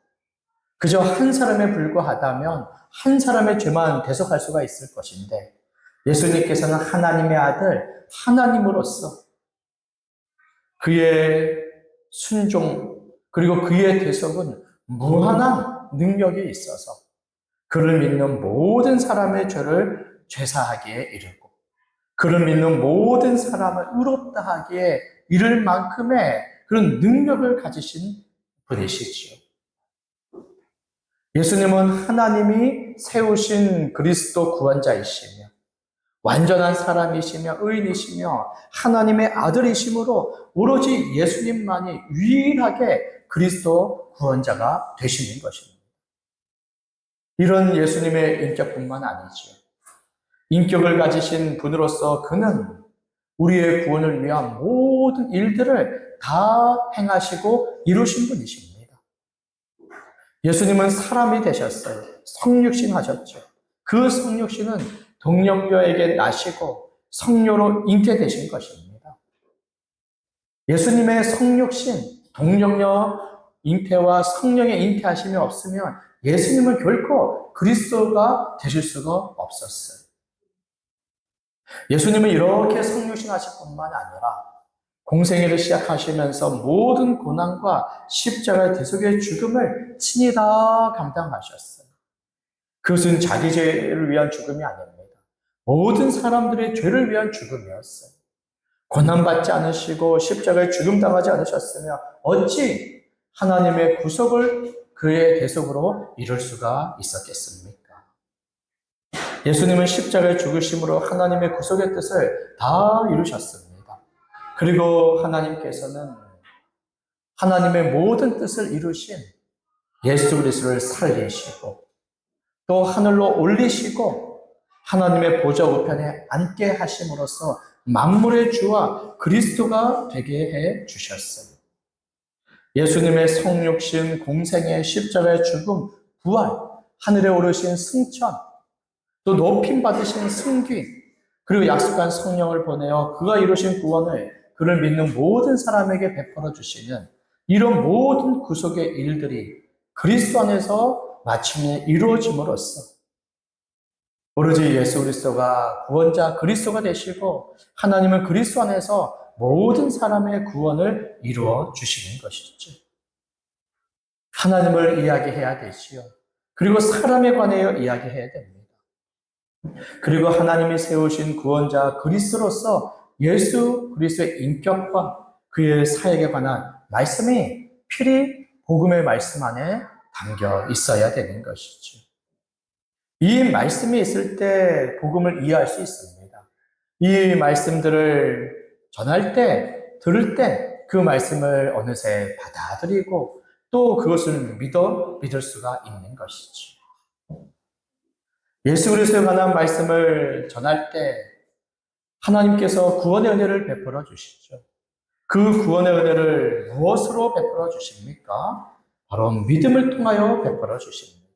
그저 한 사람에 불과하다면 한 사람의 죄만 대속할 수가 있을 것인데 예수님께서는 하나님의 아들 하나님으로서 그의 순종 그리고 그의 대속은 무한한 능력이 있어서 그를 믿는 모든 사람의 죄를 죄사하기에 이르고 그를 믿는 모든 사람을 의롭다 하기에 이를 만큼의 그런 능력을 가지신 분이시지요. 예수님은 하나님이 세우신 그리스도 구원자이시며 완전한 사람이시며 의인이시며 하나님의 아들이시므로 오로지 예수님만이 유일하게 그리스도 구원자가 되시는 것입니다. 이런 예수님의 인격뿐만 아니죠. 인격을 가지신 분으로서 그는 우리의 구원을 위한 모든 일들을 다 행하시고 이루신 분이십니다. 예수님은 사람이 되셨어요. 성육신 하셨죠. 그 성육신은 동령녀에게 나시고 성녀로 잉태되신 것입니다. 예수님의 성육신, 동령녀 잉태와 성령의 잉태하심이 없으면 예수님은 결코 그리스도가 되실 수가 없었어요. 예수님은 이렇게 성육신 하실 뿐만 아니라 공생애를 시작하시면서 모든 고난과 십자가의 대속의 죽음을 친히 다 감당하셨어요. 그것은 자기 죄를 위한 죽음이 아닙니다. 모든 사람들의 죄를 위한 죽음이었어요. 고난받지 않으시고 십자가에 죽음당하지 않으셨으며 어찌 하나님의 구속을 그의 대속으로 이룰 수가 있었겠습니까? 예수님은 십자가에 죽으심으로 하나님의 구속의 뜻을 다 이루셨습니다. 그리고 하나님께서는 하나님의 모든 뜻을 이루신 예수 그리스도를 살리시고 또 하늘로 올리시고 하나님의 보좌 우편에 앉게 하심으로써 만물의 주와 그리스도가 되게 해 주셨어요. 예수님의 성육신, 공생애, 십자가의 죽음, 부활, 하늘에 오르신 승천, 또 높임 받으신 승귀, 그리고 약속한 성령을 보내어 그가 이루신 구원을 그를 믿는 모든 사람에게 베풀어 주시는 이런 모든 구속의 일들이 그리스도 안에서 마침내 이루어짐으로써 오로지 예수 그리스도가 구원자 그리스도가 되시고 하나님은 그리스도 안에서 모든 사람의 구원을 이루어 주시는 것이죠. 하나님을 이야기해야 되지요. 그리고 사람에 관하여 이야기해야 됩니다. 그리고 하나님이 세우신 구원자 그리스도로서 예수 그리스도의 인격과 그의 사역에 관한 말씀이 필히 복음의 말씀 안에 담겨 있어야 되는 것이죠. 이 말씀이 있을 때 복음을 이해할 수 있습니다. 이 말씀들을 전할 때, 들을 때 그 말씀을 어느새 받아들이고 또 그것을 믿을 수가 있는 것이죠. 예수 그리스도에 관한 말씀을 전할 때 하나님께서 구원의 은혜를 베풀어 주시죠. 그 구원의 은혜를 무엇으로 베풀어 주십니까? 바로 믿음을 통하여 베풀어 주십니다.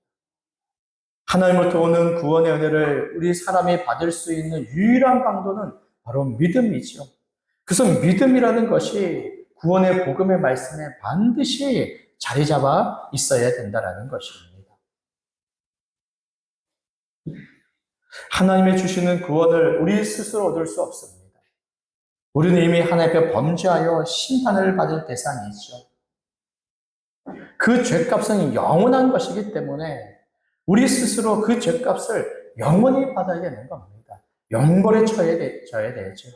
하나님으로부터 오는 구원의 은혜를 우리 사람이 받을 수 있는 유일한 방도는 바로 믿음이죠. 그래서 믿음이라는 것이 구원의 복음의 말씀에 반드시 자리 잡아 있어야 된다는 것입니다. 하나님의 주시는 구원을 우리 스스로 얻을 수 없습니다. 우리는 이미 하나님 앞에 범죄하여 심판을 받을 대상이죠. 그 죄값은 영원한 것이기 때문에 우리 스스로 그 죄값을 영원히 받아야 되는 겁니다. 영벌에 져야 되죠.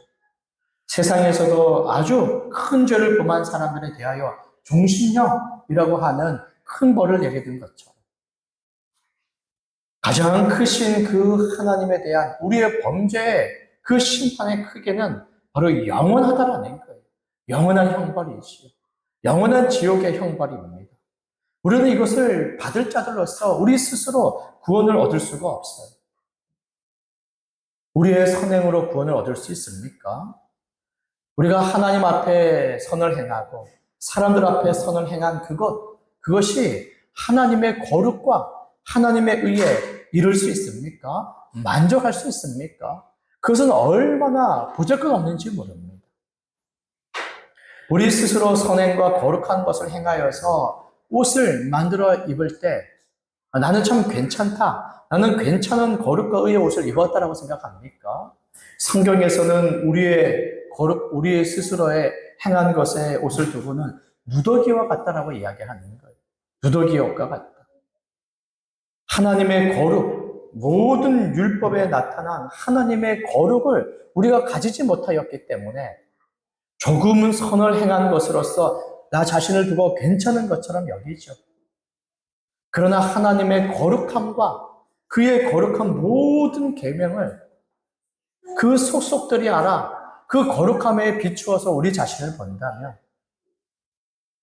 세상에서도 아주 큰 죄를 범한 사람들에 대하여 종신형이라고 하는 큰 벌을 내게 된 것처럼 가장 크신 그 하나님에 대한 우리의 범죄의 그 심판의 크기는 바로 영원하다라는 거예요. 영원한 형벌이지요. 영원한 지옥의 형벌입니다. 우리는 이것을 받을 자들로서 우리 스스로 구원을 얻을 수가 없어요. 우리의 선행으로 구원을 얻을 수 있습니까? 우리가 하나님 앞에 선을 행하고 사람들 앞에 선을 행한 그것이 하나님의 거룩과 하나님의 의에 이룰 수 있습니까? 만족할 수 있습니까? 그것은 얼마나 보잘것없는지 모릅니다. 우리 스스로 선행과 거룩한 것을 행하여서 옷을 만들어 입을 때 나는 참 괜찮다. 나는 괜찮은 거룩과 의의 옷을 입었다라고 생각합니까? 성경에서는 우리의 스스로의 행한 것에 옷을 두고는 누더기와 같다라고 이야기하는 거예요. 누더기의 옷과 같다. 하나님의 거룩, 모든 율법에 나타난 하나님의 거룩을 우리가 가지지 못하였기 때문에 조금은 선을 행한 것으로서 나 자신을 두고 괜찮은 것처럼 여기죠. 그러나 하나님의 거룩함과 그의 거룩한 모든 계명을 그 속속들이 알아 그 거룩함에 비추어서 우리 자신을 본다면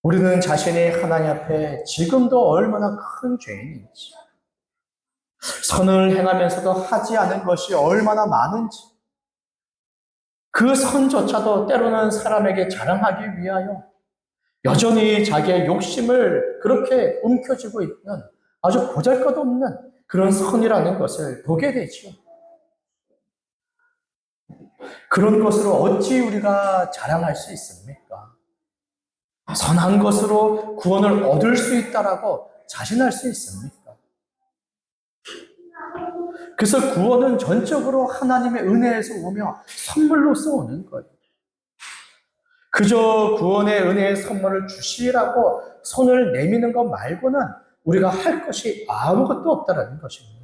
우리는 자신이 하나님 앞에 지금도 얼마나 큰 죄인인지, 선을 행하면서도 하지 않은 것이 얼마나 많은지, 그 선조차도 때로는 사람에게 자랑하기 위하여 여전히 자기의 욕심을 그렇게 움켜쥐고 있는 아주 보잘것없는 그런 선이라는 것을 보게 되죠. 그런 것으로 어찌 우리가 자랑할 수 있습니까? 선한 것으로 구원을 얻을 수 있다라고 자신할 수 있습니까? 그래서 구원은 전적으로 하나님의 은혜에서 오며 선물로서 오는 거예요. 그저 구원의 은혜의 선물을 주시라고 손을 내미는 것 말고는 우리가 할 것이 아무것도 없다라는 것입니다.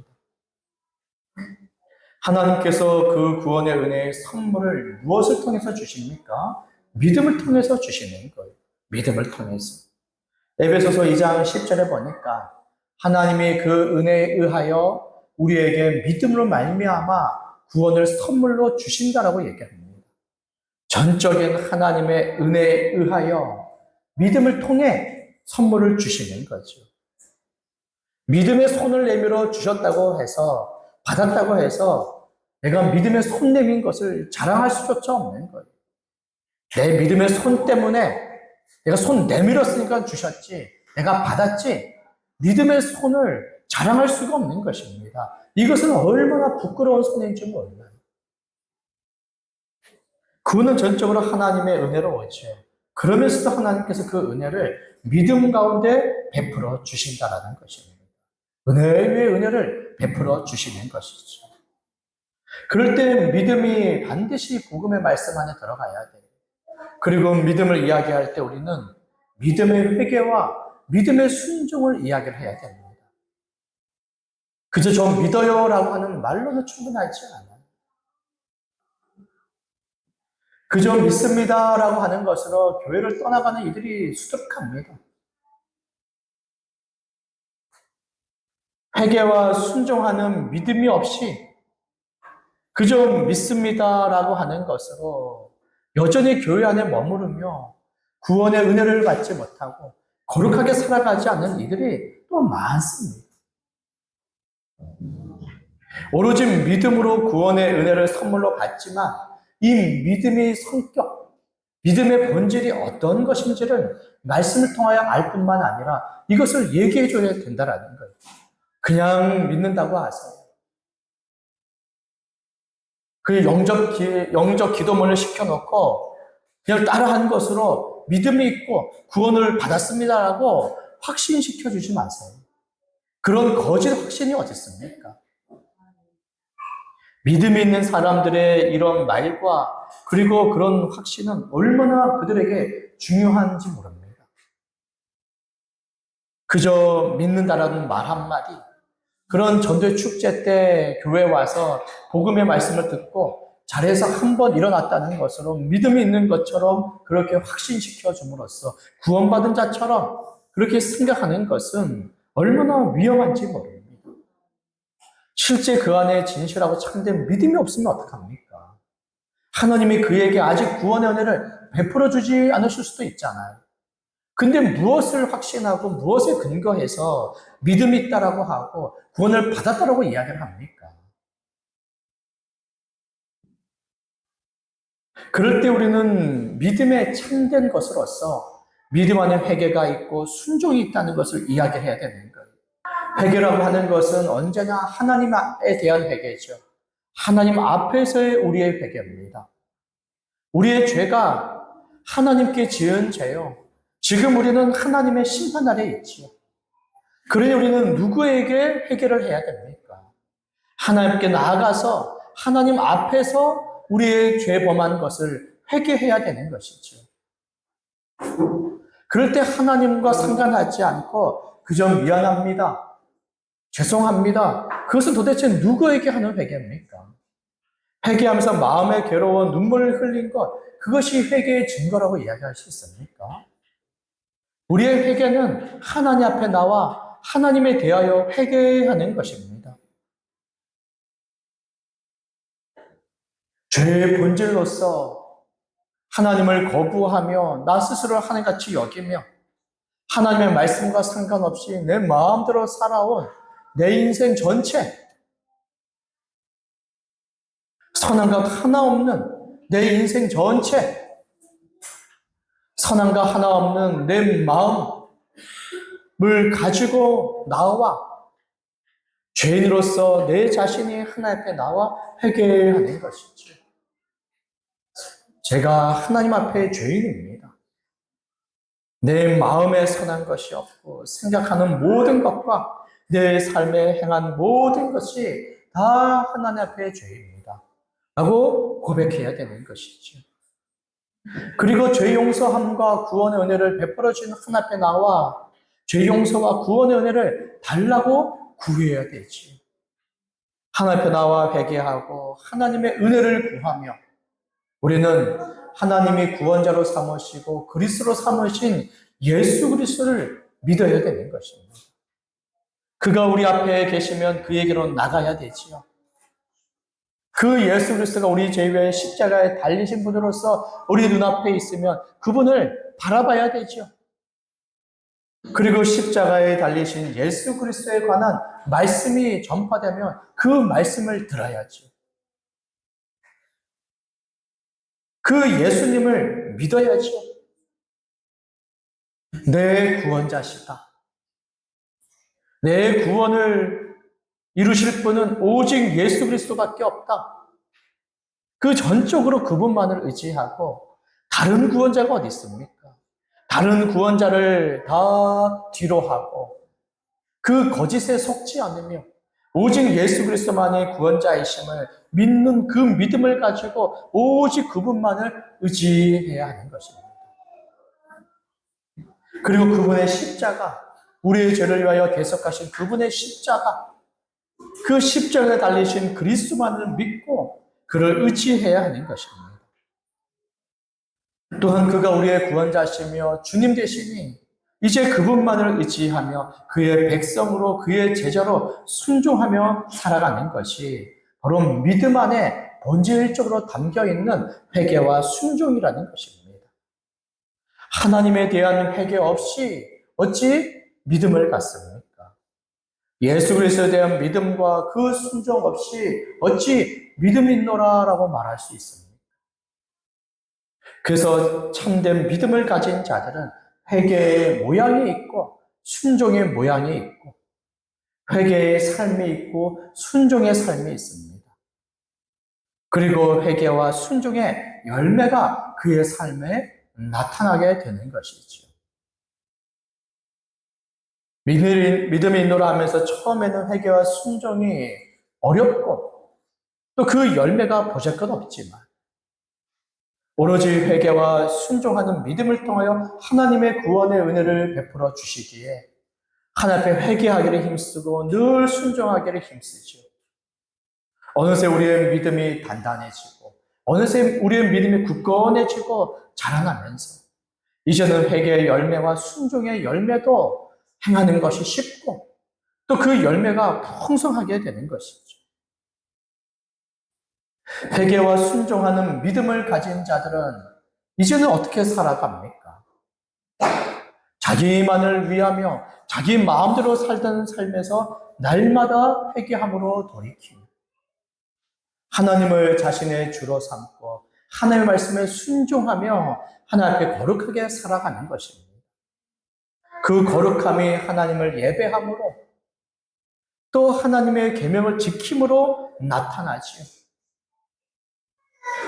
하나님께서 그 구원의 은혜의 선물을 무엇을 통해서 주십니까? 믿음을 통해서 주시는 거예요. 믿음을 통해서. 에베소서 2장 10절에 보니까 하나님이 그 은혜에 의하여 우리에게 믿음으로 말미암아 구원을 선물로 주신다라고 얘기합니다. 전적인 하나님의 은혜에 의하여 믿음을 통해 선물을 주시는 거죠. 믿음의 손을 내밀어 주셨다고 해서, 받았다고 해서 내가 믿음의 손 내민 것을 자랑할 수조차 없는 거예요. 내 믿음의 손 때문에 내가 손 내밀었으니까 주셨지, 내가 받았지, 믿음의 손을 자랑할 수가 없는 것입니다. 이것은 얼마나 부끄러운 손인지 몰라요. 그거는 전적으로 하나님의 은혜로 오죠. 그러면서도 하나님께서 그 은혜를 믿음 가운데 베풀어 주신다라는 것입니다. 은혜 위에 은혜를 베풀어 주시는 것이죠. 그럴 때 믿음이 반드시 복음의 말씀 안에 들어가야 돼요. 그리고 믿음을 이야기할 때 우리는 믿음의 회개와 믿음의 순종을 이야기를 해야 됩니다. 그저 좀 믿어요라고 하는 말로는 충분하지 않아요. 그저 믿습니다라고 하는 것으로 교회를 떠나가는 이들이 수두룩합니다. 회개와 순종하는 믿음이 없이 그저 믿습니다라고 하는 것으로 여전히 교회 안에 머무르며 구원의 은혜를 받지 못하고 거룩하게 살아가지 않는 이들이 또 많습니다. 오로지 믿음으로 구원의 은혜를 선물로 받지만 이 믿음의 성격, 믿음의 본질이 어떤 것인지를 말씀을 통하여 알 뿐만 아니라 이것을 얘기해 줘야 된다는 거예요. 그냥 믿는다고 하세요. 그 영적 기도문을 시켜놓고 그냥 따라한 것으로 믿음이 있고 구원을 받았습니다라고 확신시켜 주지 마세요. 그런 거짓 확신이 어디 있습니까? 믿음이 있는 사람들의 이런 말과 그리고 그런 확신은 얼마나 그들에게 중요한지 모릅니다. 그저 믿는다라는 말 한마디, 그런 전도의 축제 때 교회에 와서 복음의 말씀을 듣고 자리에서 한 번 일어났다는 것으로 믿음이 있는 것처럼 그렇게 확신시켜 줌으로써 구원받은 자처럼 그렇게 생각하는 것은 얼마나 위험한지 모릅니다. 실제 그 안에 진실하고 참된 믿음이 없으면 어떡합니까? 하나님이 그에게 아직 구원의 은혜를 베풀어 주지 않으실 수도 있잖아요. 근데 무엇을 확신하고 무엇에 근거해서 믿음이 있다라고 하고 구원을 받았다라고 이야기를 합니까? 그럴 때 우리는 믿음에 참된 것으로서 믿음 안에 회개가 있고 순종이 있다는 것을 이야기해야 되는 거예요. 회개라고 하는 것은 언제나 하나님에 대한 회개죠. 하나님 앞에서의 우리의 회개입니다. 우리의 죄가 하나님께 지은 죄요. 지금 우리는 하나님의 심판 아래에 있지요. 그러니 우리는 누구에게 회개를 해야 됩니까? 하나님께 나아가서 하나님 앞에서 우리의 죄 범한 것을 회개해야 되는 것이죠. 그럴 때 하나님과 상관하지 않고 그저 미안합니다. 죄송합니다. 그것은 도대체 누구에게 하는 회개입니까? 회개하면서 마음에 괴로워 눈물을 흘린 것, 그것이 회개의 증거라고 이야기할 수 있습니까? 우리의 회개는 하나님 앞에 나와 하나님에 대하여 회개하는 것입니다. 죄의 본질로서 하나님을 거부하며 나 스스로를 하나님같이 여기며 하나님의 말씀과 상관없이 내 마음대로 살아온 내 인생 전체, 선한 것 하나 없는 내 인생 전체, 선한 것 하나 없는 내 마음을 가지고 나와 죄인으로서 내 자신이 하나님 앞에 나와 회개하는 것이죠. 제가 하나님 앞에 죄인입니다. 내 마음에 선한 것이 없고 생각하는 모든 것과 내 삶에 행한 모든 것이 다 하나님 앞에 죄입니다. 라고 고백해야 되는 것이죠. 그리고 죄 용서함과 구원의 은혜를 베풀어 주는 하나님 앞에 나와 죄 용서와 구원의 은혜를 달라고 구해야 되지. 하나님 앞에 나와 회개하고 하나님의 은혜를 구하며 우리는 하나님이 구원자로 삼으시고 그리스도로 삼으신 예수 그리스도를 믿어야 되는 것입니다. 그가 우리 앞에 계시면 그에게로 나가야 되지요. 그 예수 그리스도가 우리 죄 위에 십자가에 달리신 분으로서 우리 눈앞에 있으면 그분을 바라봐야 되죠. 그리고 십자가에 달리신 예수 그리스도에 관한 말씀이 전파되면 그 말씀을 들어야죠. 그 예수님을 믿어야죠. 내 구원자시다. 내 구원을 이루실 분은 오직 예수 그리스도밖에 없다. 그 전적으로 그분만을 의지하고 다른 구원자가 어디 있습니까? 다른 구원자를 다 뒤로 하고 그 거짓에 속지 않으며 오직 예수 그리스도만이 구원자이심을 믿는 그 믿음을 가지고 오직 그분만을 의지해야 하는 것입니다. 그리고 그분의 십자가, 우리의 죄를 위하여 대속하신 그분의 십자가, 그 십자가에 달리신 그리스도만을 믿고 그를 의지해야 하는 것입니다. 또한 그가 우리의 구원자시며 주님 되시니 이제 그분만을 의지하며 그의 백성으로 그의 제자로 순종하며 살아가는 것이 바로 믿음 안에 본질적으로 담겨있는 회개와 순종이라는 것입니다. 하나님에 대한 회개 없이 어찌 믿음을 갖습니까? 예수 그리스도에 대한 믿음과 그 순종 없이 어찌 믿음이 있노라라고 말할 수 있습니까? 그래서 참된 믿음을 가진 자들은 회개의 모양이 있고 순종의 모양이 있고 회개의 삶이 있고 순종의 삶이 있습니다. 그리고 회개와 순종의 열매가 그의 삶에 나타나게 되는 것이죠. 믿음이 있노라 하면서 처음에는 회개와 순종이 어렵고 또 그 열매가 보잘것 없지만 오로지 회개와 순종하는 믿음을 통하여 하나님의 구원의 은혜를 베풀어 주시기에 하나님 앞에 회개하기를 힘쓰고 늘 순종하기를 힘쓰죠. 어느새 우리의 믿음이 단단해지고 어느새 우리의 믿음이 굳건해지고 자라나면서 이제는 회개의 열매와 순종의 열매도 행하는 것이 쉽고 또 그 열매가 풍성하게 되는 것이죠. 회개와 순종하는 믿음을 가진 자들은 이제는 어떻게 살아갑니까? 자기만을 위하며 자기 마음대로 살던 삶에서 날마다 회개함으로 돌이키며 하나님을 자신의 주로 삼고 하나님의 말씀에 순종하며 하나님 앞에 거룩하게 살아가는 것입니다. 그 거룩함이 하나님을 예배함으로 또 하나님의 계명을 지킴으로 나타나지요.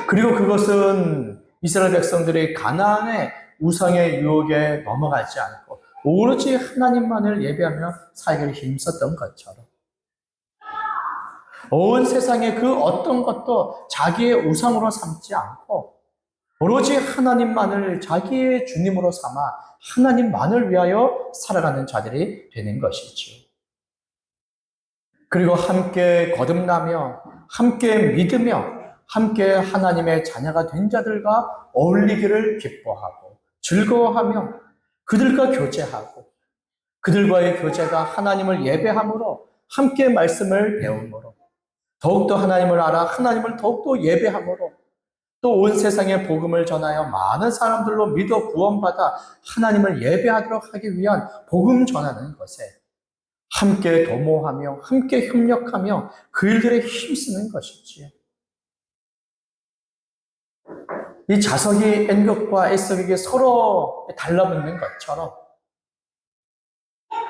그리고 그것은 이스라엘 백성들이 가나안의 우상의 유혹에 넘어가지 않고 오로지 하나님만을 예배하며 살기를 힘썼던 것처럼 온 세상의 그 어떤 것도 자기의 우상으로 삼지 않고 오로지 하나님만을 자기의 주님으로 삼아 하나님만을 위하여 살아가는 자들이 되는 것이지요. 그리고 함께 거듭나며 함께 믿으며 함께 하나님의 자녀가 된 자들과 어울리기를 기뻐하고 즐거워하며 그들과 교제하고 그들과의 교제가 하나님을 예배함으로 함께 말씀을 배움으로 더욱더 하나님을 알아 하나님을 더욱더 예배함으로 또 온 세상에 복음을 전하여 많은 사람들로 믿어 구원받아 하나님을 예배하도록 하기 위한 복음 전하는 것에 함께 도모하며 함께 협력하며 그 일들에 힘쓰는 것이지요. 이 자석이 N극과 S극이 서로 달라붙는 것처럼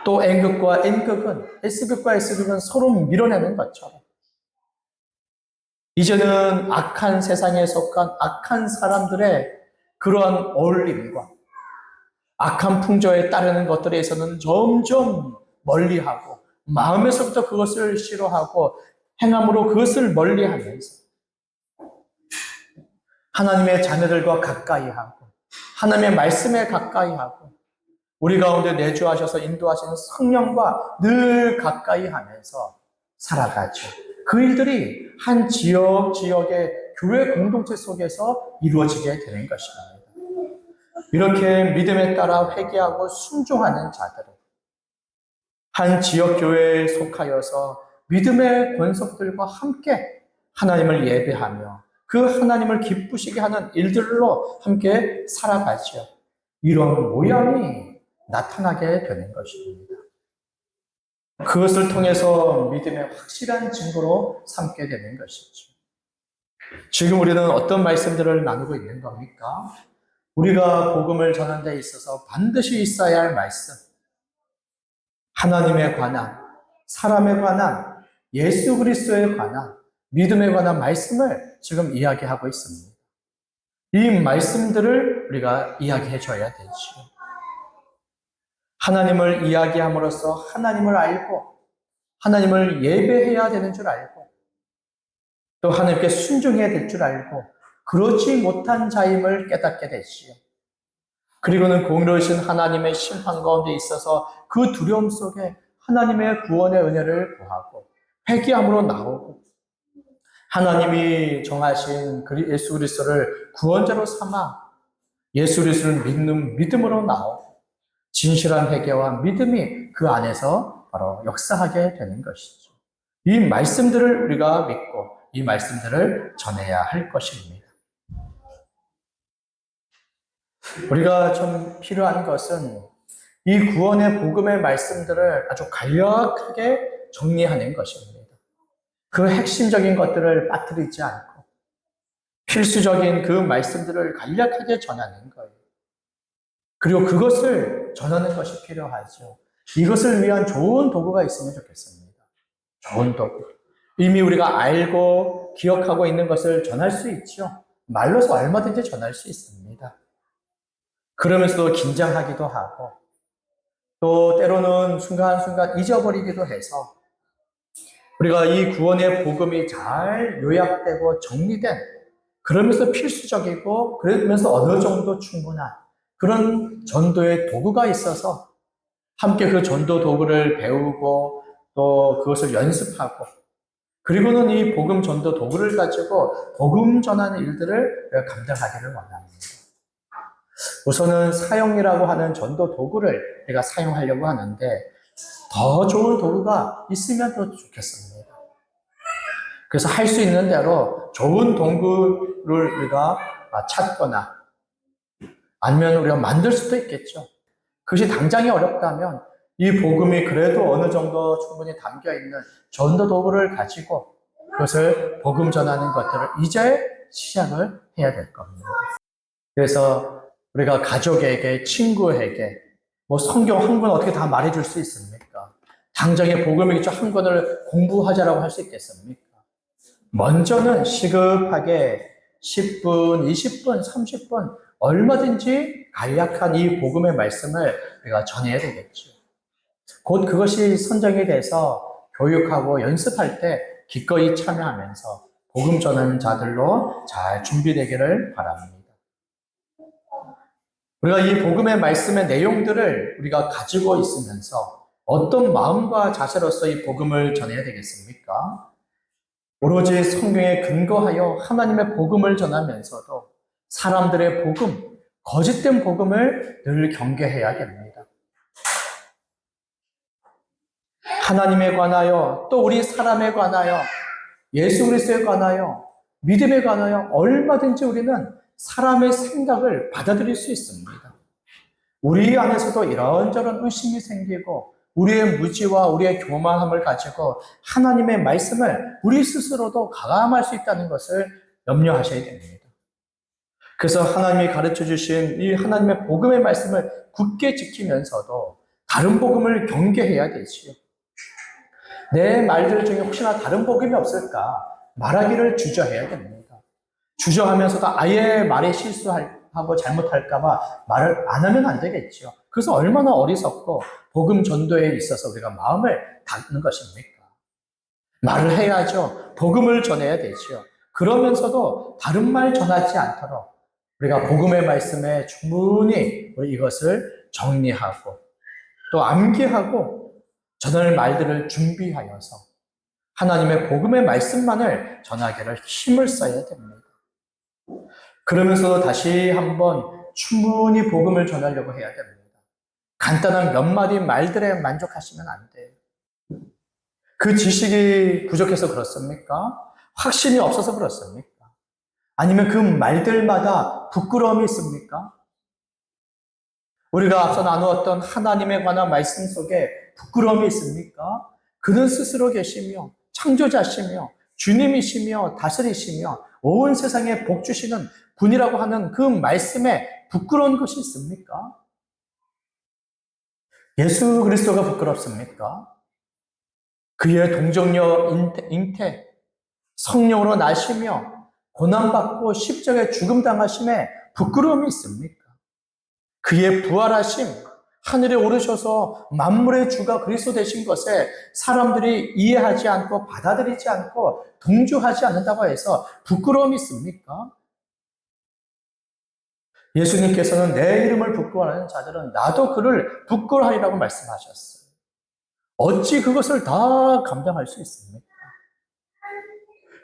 또 N극과 N극은 S극과 S극은 서로 밀어내는 것처럼 이제는 악한 세상에 속한 악한 사람들의 그러한 어울림과 악한 풍조에 따르는 것들에서는 점점 멀리하고 마음에서부터 그것을 싫어하고 행함으로 그것을 멀리하면서 하나님의 자녀들과 가까이 하고 하나님의 말씀에 가까이 하고 우리 가운데 내주하셔서 인도하시는 성령과 늘 가까이 하면서 살아가죠. 그 일들이 한 지역의 교회 공동체 속에서 이루어지게 되는 것입니다. 이렇게 믿음에 따라 회개하고 순종하는 자들은 한 지역 교회에 속하여서 믿음의 권속들과 함께 하나님을 예배하며 그 하나님을 기쁘시게 하는 일들로 함께 살아가죠. 이런 모양이 나타나게 되는 것입니다. 그것을 통해서 믿음의 확실한 증거로 삼게 되는 것이죠. 지금 우리는 어떤 말씀들을 나누고 있는 겁니까? 우리가 복음을 전하는 데 있어서 반드시 있어야 할 말씀, 하나님에 관한, 사람에 관한, 예수 그리스도에 관한, 믿음에 관한 말씀을 지금 이야기하고 있습니다. 이 말씀들을 우리가 이야기해 줘야 되죠. 하나님을 이야기함으로써 하나님을 알고 하나님을 예배해야 되는 줄 알고 또 하나님께 순종해야 될 줄 알고 그렇지 못한 자임을 깨닫게 되지요. 그리고는 공의로우신 하나님의 심판 가운데 있어서 그 두려움 속에 하나님의 구원의 은혜를 구하고 회개함으로 나오고 하나님이 정하신 예수 그리스도를 구원자로 삼아 예수 그리스도를 믿는 믿음으로 나오고 진실한 회개와 믿음이 그 안에서 바로 역사하게 되는 것이죠. 이 말씀들을 우리가 믿고 이 말씀들을 전해야 할 것입니다. 우리가 좀 필요한 것은 이 구원의 복음의 말씀들을 아주 간략하게 정리하는 것입니다. 그 핵심적인 것들을 빠뜨리지 않고 필수적인 그 말씀들을 간략하게 전하는 거예요. 그리고 그것을 전하는 것이 필요하죠. 이것을 위한 좋은 도구가 있으면 좋겠습니다. 좋은 도구. 이미 우리가 알고 기억하고 있는 것을 전할 수 있죠. 말로서 얼마든지 전할 수 있습니다. 그러면서도 긴장하기도 하고 또 때로는 순간순간 잊어버리기도 해서 우리가 이 구원의 복음이 잘 요약되고 정리된 그러면서 필수적이고 그러면서 어느 정도 충분한 그런 전도의 도구가 있어서 함께 그 전도 도구를 배우고 또 그것을 연습하고 그리고는 이 복음 전도 도구를 가지고 복음 전하는 일들을 감당하기를 원합니다. 우선은 사용이라고 하는 전도 도구를 우리가 사용하려고 하는데 더 좋은 도구가 있으면 더 좋겠습니다. 그래서 할 수 있는 대로 좋은 도구를 우리가 찾거나 아니면 우리가 만들 수도 있겠죠. 그것이 당장이 어렵다면 이 복음이 그래도 어느 정도 충분히 담겨있는 전도 도구를 가지고 그것을 복음 전하는 것들을 이제 시작을 해야 될 겁니다. 그래서 우리가 가족에게, 친구에게 뭐 성경 한 권 어떻게 다 말해줄 수 있습니까? 당장에 복음의 한 권을 공부하자라고 할 수 있겠습니까? 먼저는 시급하게 10분, 20분, 30분 얼마든지 간략한 이 복음의 말씀을 우리가 전해야 되겠죠. 곧 그것이 선정이 돼서 교육하고 연습할 때 기꺼이 참여하면서 복음 전하는 자들로 잘 준비되기를 바랍니다. 우리가 이 복음의 말씀의 내용들을 우리가 가지고 있으면서 어떤 마음과 자세로서 이 복음을 전해야 되겠습니까? 오로지 성경에 근거하여 하나님의 복음을 전하면서도 사람들의 복음, 거짓된 복음을 늘 경계해야 됩니다. 하나님에 관하여 또 우리 사람에 관하여 예수 그리스도에 관하여 믿음에 관하여 얼마든지 우리는 사람의 생각을 받아들일 수 있습니다. 우리 안에서도 이런저런 의심이 생기고 우리의 무지와 우리의 교만함을 가지고 하나님의 말씀을 우리 스스로도 가감할 수 있다는 것을 염려하셔야 됩니다. 그래서 하나님이 가르쳐 주신 이 하나님의 복음의 말씀을 굳게 지키면서도 다른 복음을 경계해야 되지요. 내 말들 중에 혹시나 다른 복음이 없을까 말하기를 주저해야 됩니다. 주저하면서도 아예 말에 실수하고 잘못할까봐 말을 안 하면 안 되겠죠. 그래서 얼마나 어리석고 복음 전도에 있어서 우리가 마음을 닫는 것입니까? 말을 해야죠. 복음을 전해야 되죠. 그러면서도 다른 말 전하지 않도록 우리가 복음의 말씀에 충분히 우리 이것을 정리하고 또 암기하고 전할 말들을 준비하여서 하나님의 복음의 말씀만을 전하기를 힘을 써야 됩니다. 그러면서도 다시 한번 충분히 복음을 전하려고 해야 됩니다. 간단한 몇 마디 말들에 만족하시면 안 돼요. 그 지식이 부족해서 그렇습니까? 확신이 없어서 그렇습니까? 아니면 그 말들마다 부끄러움이 있습니까? 우리가 앞서 나누었던 하나님에 관한 말씀 속에 부끄러움이 있습니까? 그는 스스로 계시며 창조자시며 주님이시며 다스리시며 온 세상에 복 주시는 분이라고 하는 그 말씀에 부끄러운 것이 있습니까? 예수 그리스도가 부끄럽습니까? 그의 동정녀 잉태, 성령으로 나시며 고난받고 십자가에 죽음당하심에 부끄러움이 있습니까? 그의 부활하심, 하늘에 오르셔서 만물의 주가 그리스도 되신 것에 사람들이 이해하지 않고 받아들이지 않고 동조하지 않는다고 해서 부끄러움이 있습니까? 예수님께서는 내 이름을 부끄러워하는 자들은 나도 그를 부끄러워하리라고 말씀하셨어요. 어찌 그것을 다 감당할 수 있습니까?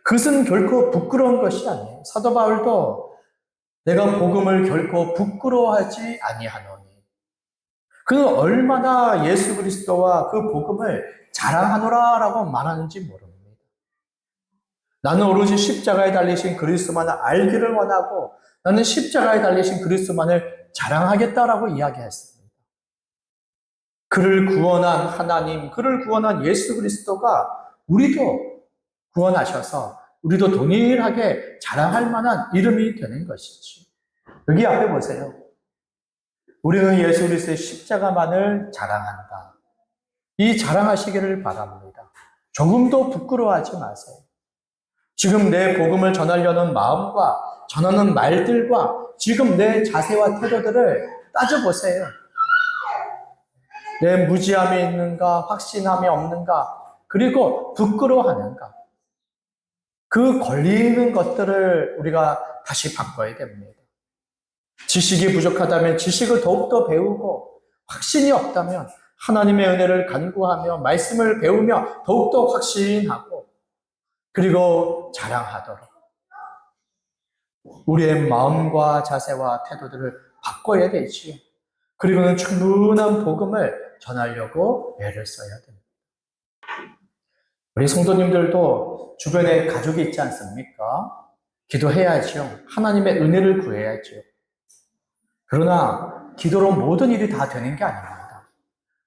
그것은 결코 부끄러운 것이 아니에요. 사도 바울도 내가 복음을 결코 부끄러워하지 아니하노니 그는 얼마나 예수 그리스도와 그 복음을 자랑하노라라고 말하는지 모릅니다. 나는 오로지 십자가에 달리신 그리스도만을 알기를 원하고 나는 십자가에 달리신 그리스도만을 자랑하겠다라고 이야기했습니다. 그를 구원한 하나님, 그를 구원한 예수 그리스도가 우리도 구원하셔서 우리도 동일하게 자랑할 만한 이름이 되는 것이지. 여기 앞에 보세요. 우리는 예수 그리스도의 십자가만을 자랑한다. 이 자랑하시기를 바랍니다. 조금도 부끄러워하지 마세요. 지금 내 복음을 전하려는 마음과 전하는 말들과 지금 내 자세와 태도들을 따져보세요. 내 무지함이 있는가, 확신함이 없는가, 그리고 부끄러워하는가. 그 걸리는 것들을 우리가 다시 바꿔야 됩니다. 지식이 부족하다면 지식을 더욱더 배우고 확신이 없다면 하나님의 은혜를 간구하며 말씀을 배우며 더욱더 확신하고 그리고 자랑하도록 우리의 마음과 자세와 태도들을 바꿔야 되지. 그리고는 충분한 복음을 전하려고 애를 써야 됩니다. 우리 성도님들도 주변에 가족이 있지 않습니까? 기도해야죠. 하나님의 은혜를 구해야죠. 그러나 기도로 모든 일이 다 되는 게 아닙니다.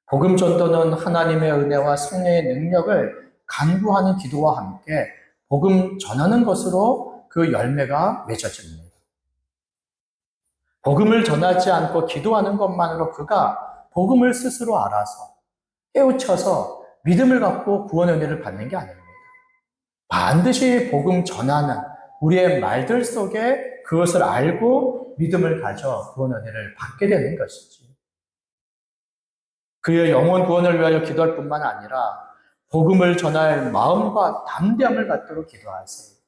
복음 전도는 하나님의 은혜와 성령의 능력을 간구하는 기도와 함께 복음 전하는 것으로 그 열매가 맺어집니다. 복음을 전하지 않고 기도하는 것만으로 그가 복음을 스스로 알아서 깨우쳐서 믿음을 갖고 구원 은혜를 받는 게 아닙니다. 반드시 복음 전하는 우리의 말들 속에 그것을 알고 믿음을 가져 구원 은혜를 받게 되는 것이지. 그의 영혼 구원을 위하여 기도할 뿐만 아니라 복음을 전할 마음과 담대함을 갖도록 기도하세요.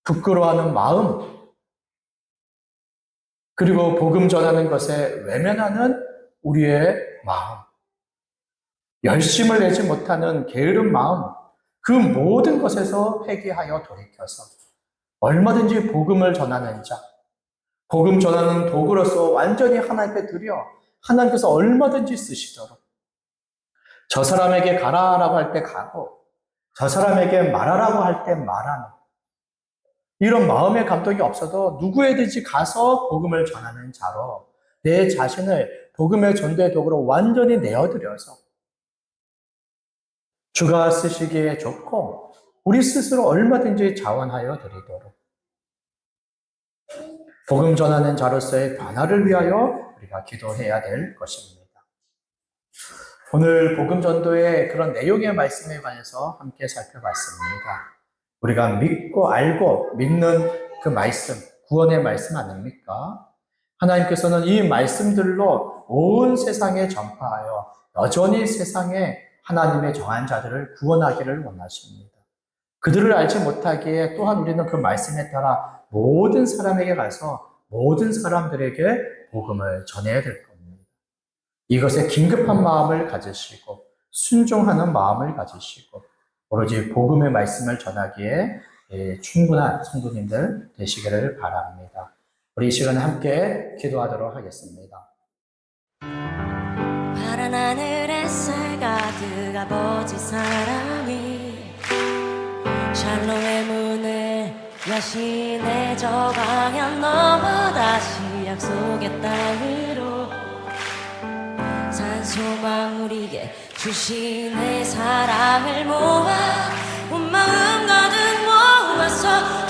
부끄러워하는 마음, 그리고 복음 전하는 것에 외면하는 우리의 마음, 열심을 내지 못하는 게으른 마음, 그 모든 것에서 회개하여 돌이켜서 얼마든지 복음을 전하는 자, 복음 전하는 도구로서 완전히 하나님께 드려 하나님께서 얼마든지 쓰시도록 저 사람에게 가라라고 할 때 가고 저 사람에게 말하라고 할 때 말하는 이런 마음의 감동이 없어도 누구에든지 가서 복음을 전하는 자로 내 자신을 복음의 전도의 도구로 완전히 내어드려서 주가 쓰시기에 좋고 우리 스스로 얼마든지 자원하여 드리도록 복음 전하는 자로서의 변화를 위하여 우리가 기도해야 될 것입니다. 오늘 복음 전도의 그런 내용의 말씀에 관해서 함께 살펴봤습니다. 우리가 믿고 알고 믿는 그 말씀, 구원의 말씀 아닙니까? 하나님께서는 이 말씀들로 온 세상에 전파하여 여전히 세상에 하나님의 정한 자들을 구원하기를 원하십니다. 그들을 알지 못하기에 또한 우리는 그 말씀에 따라 모든 사람에게 가서 모든 사람들에게 복음을 전해야 될 겁니다. 이것에 긴급한 마음을 가지시고 순종하는 마음을 가지시고 오로지 복음의 말씀을 전하기에 충분한 성도님들 되시기를 바랍니다. 우리 이 시간에 함께 기도하도록 하겠습니다. 파란 하늘 햇살 가득 아버지 사랑이 샬롬의 문을 여신의 저 방향 넘어 다시 약속의 땅으로 산소망 우리에게 주신 내 사랑을 모아 온 마음 가득 모아서